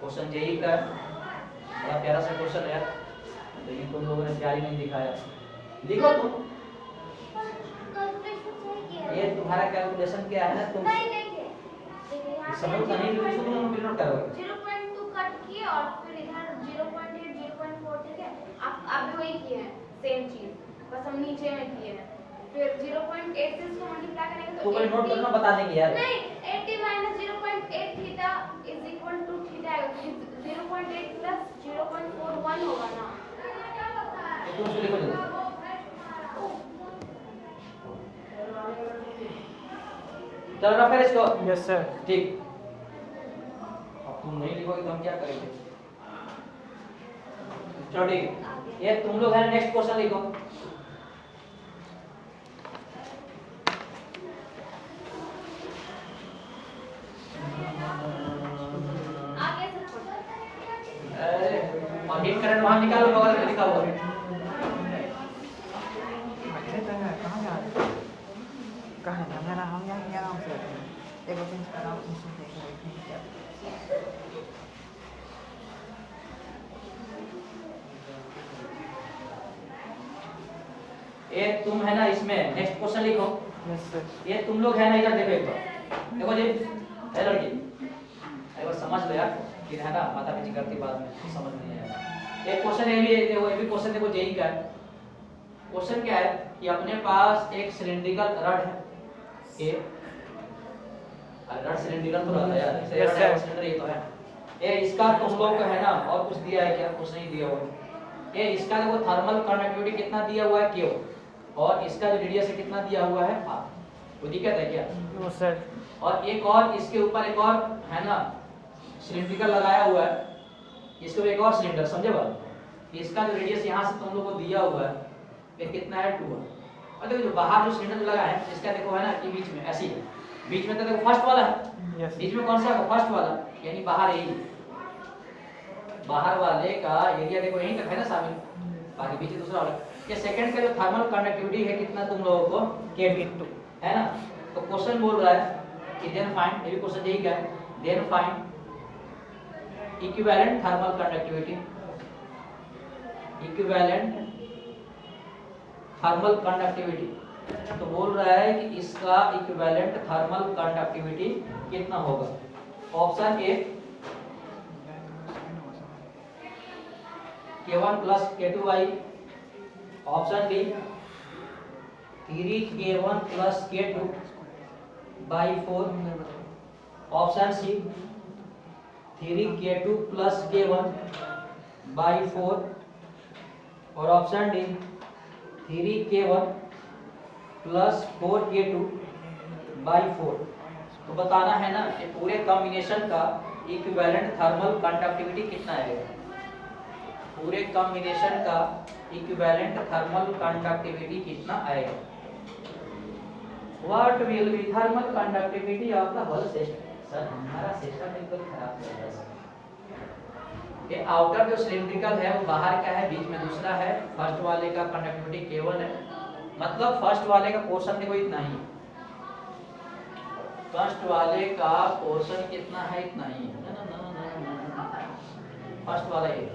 क्वेश्चन जेई का बड़ा प्यारा सा क्वेश्चन है यार, लेकिन तुम लोगों ने ध्यान ही नहीं दिखाया, लिखो तुम ये तुम्हारा कैलकुलेशन क्या है ना, तुम समझ नहीं लो इसको तुम नोट करोगे 0.2 कट किए और फिर इधर 0.8 0.4 ठीक है, आप भी वही किए हैं सेम चीज, बस हम नीचे में किए हैं, फिर 0.8 से इसको मल्टीप्लाई करेंगे तो कोई नोट करना बता देंगे यार, नहीं 80 minus 0.8 theta is equal to theta 0.8 plus 0.41 होगा ना, ये तुम लिखो जल्दी, चलो ना फिर इसको, यस सर, ठीक, अब तुम नहीं लिखोगे तो हम क्या करेंगे, चलो ठीक, ये तुम लोग है नेक्स्ट क्वेश्चन लिखो, आगे से अरे और हीट करंट वहां निकालो बगल में लिखा हुआ है, कहाँ है मेरा, हम यहाँ आराम से एक आराम से सुनते हैं। ये तुम है ना इसमें नेक्स्ट क्वेश्चन लिखो। Yes sir. ये तुम लोग है ना इधर देखो एक बार, देखो जी है लड़की, एक बार समझ लो यार, फिर है ना माता पिता करती बाद में समझ नहीं आएगा। एक क्वेश्चन ये भी देखो, ये भी क्वेश्चन देखो जेई का है। क्वेश्चन क्या है कि अपने पास एक सिलिंड्रिकल रड है, ये रड सिलिंड्रिकल तो रहता है यार, Yes, sir. सिलेंडर ये तो है। ये इसका तुम लोग को है ना और कुछ दिया है क्या? कुछ नहीं दिया हुआ है। ये इसका देखो थर्मल कंडक्टिविटी कितना दिया हुआ है Q, और इसका जो रेडियस है कितना दिया हुआ है R। कोई दिक्कत है क्या? No sir. और एक और इसके ऊपर एक और है ना सिलिंड्रिकल लगाया हुआ है, इसके ऊपर एक और सिलेंडर, समझे बात? इसका जो रेडियस यहाँ से तुम लोग को दिया हुआ है ये कितना है 2 है। और देखो जो बाहर जो सिलेंडर लगा है इसका देखो है ना कि बीच में ऐसी है, बीच में तो देखो फर्स्ट वाला है, यस। बीच में कौन सा है? फर्स्ट वाला, यानी बाहर यही, बाहर वाले का एरिया देखो यहीं तक है ना शामिल, बाकी पीछे दूसरा वाला। ये सेकंड का जो थर्मल कंडक्टिविटी है कितना तुम लोगों को K2 है ना। तो क्वेश्चन बोल रहा है कि देन फाइंड, ये भी क्वेश्चन यही का है, then find equivalent thermal conductivity, equivalent thermal conductivity. तो बोल रहा है कि इसका इक्विवेलेंट थर्मल कंडक्टिविटी कितना होगा? Option A K1 plus K2y, option B 3K1 plus K2 by 4, option C 3K2 plus K1 by 4, और option D 3K1 plus 4K2 by 4। तो बताना है ना कि पूरे कॉम्बिनेशन का इक्विवेलेंट थर्मल कंडक्टिविटी कितना आएगा, पूरे कॉम्बिनेशन का इक्विवेलेंट थर्मल कंडक्टिविटी कितना आएगा। What will be thermal conductivity of the whole system. Sir हमारा सिस्टम बिल्कुल खराब है सर। ये आउटर जो सिलिंड्रिकल है वो बाहर का है, बीच में दूसरा है, फर्स्ट वाले का कंडक्टिविटी K1 है, मतलब फर्स्ट वाले का पोर्शन देखो इतना ही, फर्स्ट वाले का पोर्शन कितना है? इतना ही है ना, फर्स्ट वाला ये।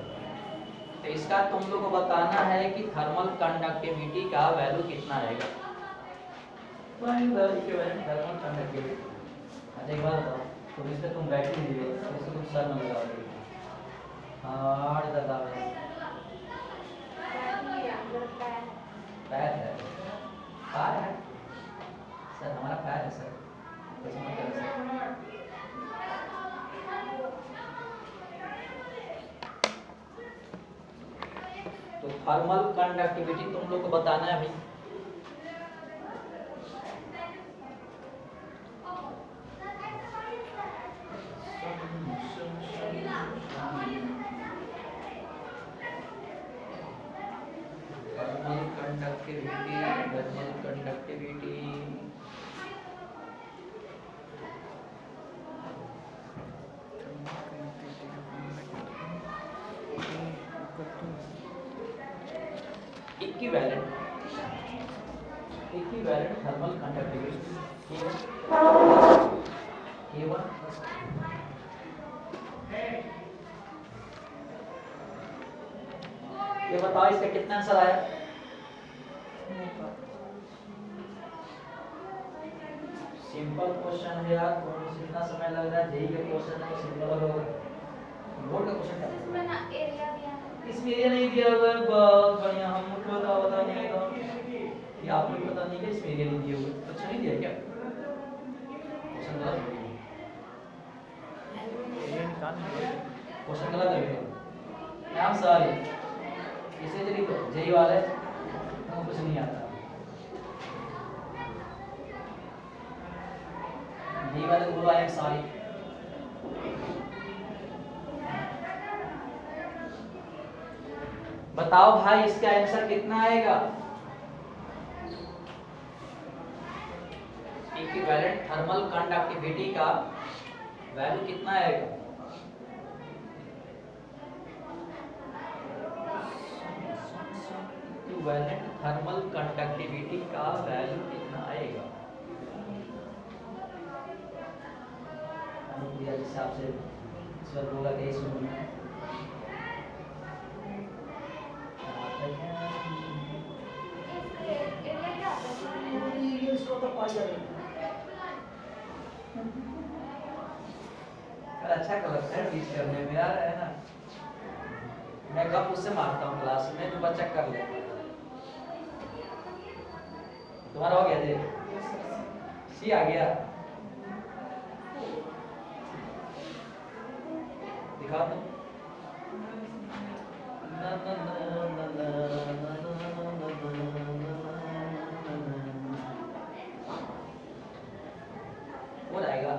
तो इसका तुम लोग को बताना है कि थर्मल कंडक्टिविटी का वैल्यू कितना आएगा। Find the equivalent thermal conductivity. अच्छा एक बात बताओ, तो इससे तुम बैठ ही नहीं हो, इससे तुम सर न लगाओगे। हां दादा पैर है, पैर है सर, हमारा पैर है सर, कैसे मत करो सर। तो थर्मल कंडक्टिविटी तुम लोग को बताना है भाई। Thermal conductivity equivalent thermal conductivity K1 ये बताओ इसका कितना आंसर आया? सिंपल क्वेश्चन है यार, कितना समय लग रहा है? जेई का क्वेश्चन है, सिंपल होगा। बोर्ड का क्वेश्चन है, इसमें ना एरिया दिया है, इसमें एरिया नहीं दिया हुआ है। बहुत बढ़िया, हमको बता नहीं है कि आप लोग पता नहीं कि इसमें एरिया नहीं दिया हुआ है। अच्छा नहीं दिया क्या? क्वेश्चन गलत है, क्वेश्चन गलत है। नाम सॉरी, इसे जो लिखो जेई वाले को कुछ नहीं आता, जेई वाले बोलो आई एम सॉरी। बताओ भाई इसका आंसर कितना आएगा? इक्विवेलेंट थर्मल कंडक्टिविटी का वैल्यू कितना आएगा? इक्विवेलेंट थर्मल कंडक्टिविटी का वैल्यू कितना आएगा? अनुक्रिया के हिसाब से सर होगा 23 में। इसके अच्छा कलर है टीच करने में यार, है ना। मैं गप उससे मारता हूँ क्लास में जो बच्चा कर ले। तुम्हारा हो गया जी? सी आ गया, दिखाओ तो। हो जाएगा।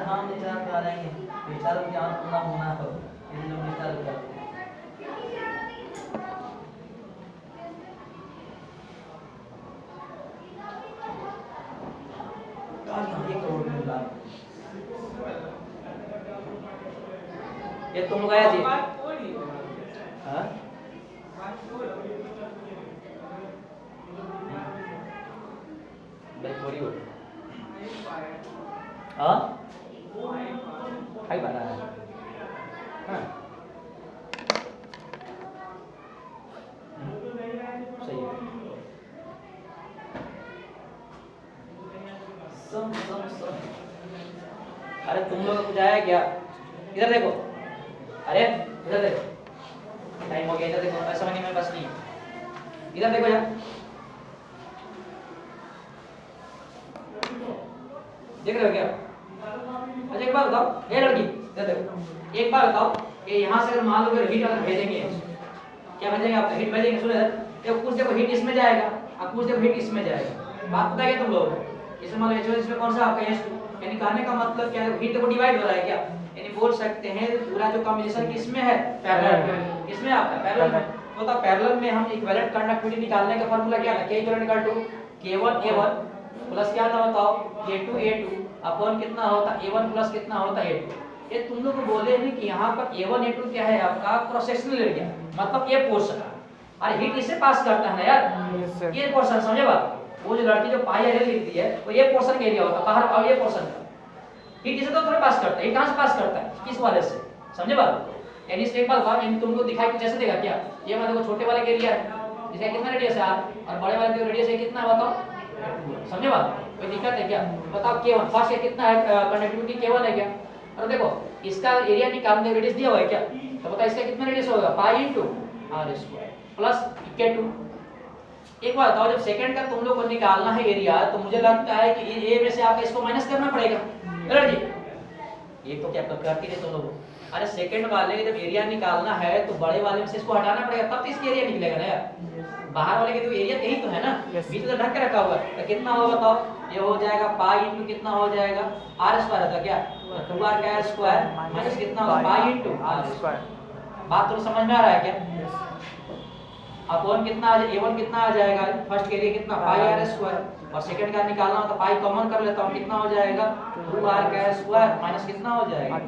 हम विचार करेंगे, विचार ज्ञान पूरा होना हो, इसलिए हम विचार करते हैं। ये तुम लोग आया जी? हाँ? भाई थोड़ी हो। हाँ? हाई बना है। हाँ? सही है। अरे तुम लोग कुछ आया क्या? इधर देखो, अरे इधर देखो, टाइम हो गया, इधर देखो, ऐसा नहीं मेरे पास नहीं है, इधर देखो यार, देख रहे हो क्या? अच्छा एक बात बताओ, ये लड़की इधर देखो, एक बात बताओ कि यहाँ से अगर मान लो हीट अगर भेजेंगे, क्या भेजेंगे आप? हीट भेजेंगे, सुनो इधर देखो, कुछ देखो हीट इसमें जाएगा और कुछ देखो हीट इसमें जाएगा। बात पता है क्या तुम लोग? इसमें मान लो इसमें कौन सा आपका H2, यानी कहने का मतलब क्या है, हीट देखो डिवाइड हो रहा है क्या, यानी बोल सकते हैं पूरा जो कॉम्बिनेशन किसमें है, पैरेलल में। किसमें आपका? पैरेलल में। तो था पैरेलल में हम इक्विवेलेंट कंडक्टिविटी निकालने का फार्मूला क्या था? K equivalent K1 A1 plus क्या था बताओ, K2 A2 अपॉन कितना होता A1 प्लस कितना होता A2। ये तुम लोग को बोले हैं कि यहाँ पर A1 A2 क्या है आपका? क्रॉस सेक्शनल एरिया, मतलब ये पोर्शन, और हीट इसे पास करता है ना यार, ये पोर्शन, समझे बात? वो जो लड़की जो पाई एरिया लिखती है वो ये पोर्शन का एरिया होता है बाहर, और ये पोर्शन का हीट इसे तो थोड़ा पास करता है, हीट कहां से पास करता है? किस वाले से, समझे बात? यानी एक बात बताओ, यानी तुमको दिखाई कुछ ऐसे देगा क्या? ये मतलब देखो छोटे वाले का एरिया है, इसका कितना रेडियस है और बड़े वाले का रेडियस है कितना, बताओ, समझे बात? कोई दिक्कत है क्या? बताओ K1 फर्स्ट है कितना है, कंडक्टिविटी K1 है क्या? और देखो इसका एरिया निकालने का रेडियस दिया हुआ है क्या? तो बताओ इसका कितना रेडियस होगा? पाई into r square plus K2। एक बात बताओ, जब सेकंड का तुम लोग को निकालना है एरिया, तो मुझे लगता है कि ए में से आपको इसको माइनस करना पड़ेगा, बराबर जी? ये तो क्या करती है तुम लोग? अरे सेकंड वाले जब एरिया निकालना है तो बड़े वाले में से इसको हटाना पड़ेगा, तब तो इसका एरिया निकलेगा ना यार। बाहर वाले के तो एरिया यही तो है ना, बीच में ढक के रखा हुआ है, तो कितना होगा बताओ? ये हो जाएगा पाई इनटू कितना हो जाएगा, r स्क्वायर होता क्या, 2r का स्क्वायर माइनस कितना होगा, पाई इनटू r स्क्वायर। बात तो समझ में आ रहा है क्या? अपॉन कितना आ जाएगा, A1 कितना आ जाएगा, फर्स्ट के लिए कितना, पाई r स्क्वायर, और सेकंड का निकालना हो तो पाई कॉमन कर लेता हूं, कितना हो जाएगा, 2r का स्क्वायर माइनस कितना हो जाएगा,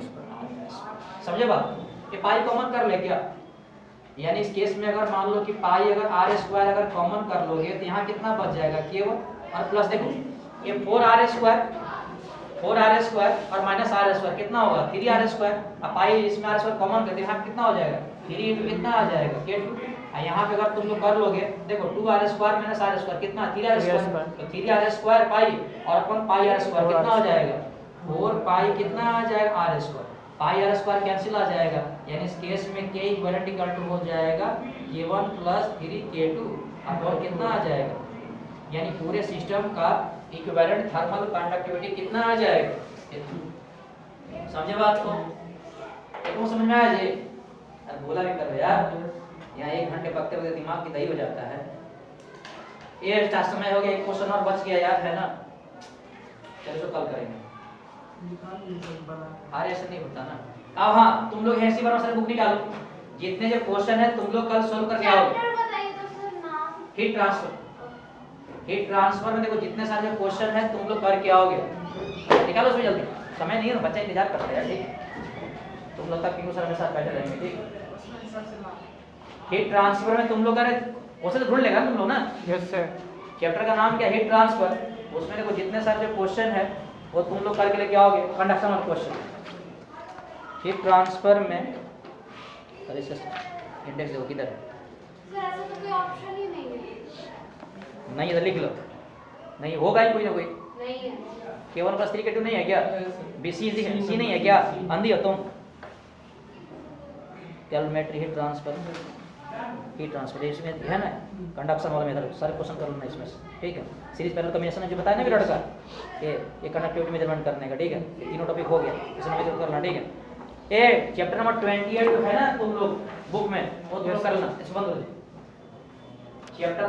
समझे बात? ये पाई कॉमन कर ले क्या, यानी इस केस में अगर मान लो कि पाई अगर r स्क्वायर अगर कॉमन कर लोगे तो यहाँ कितना बच जाएगा, K1 और प्लस देखो ये 4r स्क्वायर और माइनस r स्क्वायर कितना होगा, 3r स्क्वायर। अब पाई इसमें r स्क्वायर कॉमन कर दे, यहाँ कितना हो जाएगा, 3 इनटू कितना आ जाएगा, K2। यहाँ पे अगर तुम लोग कर लोगे, देखो 2r square minus r square कितना, 3r स्क्वायर, तो 3r स्क्वायर पाई और अपन पाई r स्क्वायर कितना हो जाएगा, 4 पाई कितना आ जाएगा, r स्क्वायर। पाई r स्क्वायर कैंसिल आ जाएगा, यानी इस केस में K इक्विवेलेंट इक्वल टू हो जाएगा K1 प्लस 3K2 अपॉन कितना आ जाएगा, यानी पूरे सिस्टम का इक्विवेलेंट थर्मल कंडक्टिविटी कितना आ जाएगा, समझे बात को? तुम समझ में आया जी? बोला भी कर यार, यहाँ 1 घंटे पकते हुए दिमाग की दही हो जाता है। ये समय हो गया, एक क्वेश्चन और बच गया याद है ना, चलो कल करेंगे। अरे ऐसा नहीं होता ना। अब हाँ तुम लोग ऐसी बार सर बुक निकालो, जितने जो क्वेश्चन है तुम लोग कल सोल्व करके आओगे। हीट ट्रांसफर में देखो जितने सारे क्वेश्चन है तुम लोग करके आओगे, निकालो उसमें जल्दी, समय नहीं है, बच्चा इंतजार करता है यार, ठीक? तुम लोग तक पिंकू सर के साथ बैठे रहेंगे, ठीक? हीट ट्रांसफर में तुम लोग अरे क्वेश्चन ढूंढ लेगा तुम लोग ना, यस सर। चैप्टर का नाम क्या है, हीट ट्रांसफर। उसमें देखो जितने सारे जो क्वेश्चन है वो तुम लोग करके लेके आओगे, कंडक्शन वाला क्वेश्चन। हीट ट्रांसफर में अरे इंडेक्स देखो किधर है, सर ऐसा तो कोई ऑप्शन ही नहीं है। नहीं इधर लिख लो, नहीं होगा ही कोई ना कोई। नहीं है। K1 + 3 K2 नहीं है क्या? BC सी नहीं है क्या? अंधी हो तुम? कैलमेट्री हीट ट्रांसफर इसमें है ना, कंडक्शन वाला मेथड सारे क्वेश्चन कर लेना इसमें से, ठीक है। सीरीज पैरेलल कॉम्बिनेशन जो बताया ना विराट का, ये कंडक्टिविटी मेजरमेंट करने का, ठीक है। ये तीनों टॉपिक हो गया, इसमें मेथड करना, ठीक है। ए चैप्टर नंबर 28 जो है ना तुम लोग बुक में, वो तुम लोग कर लेना, इस बंद हो जाए चैप्टर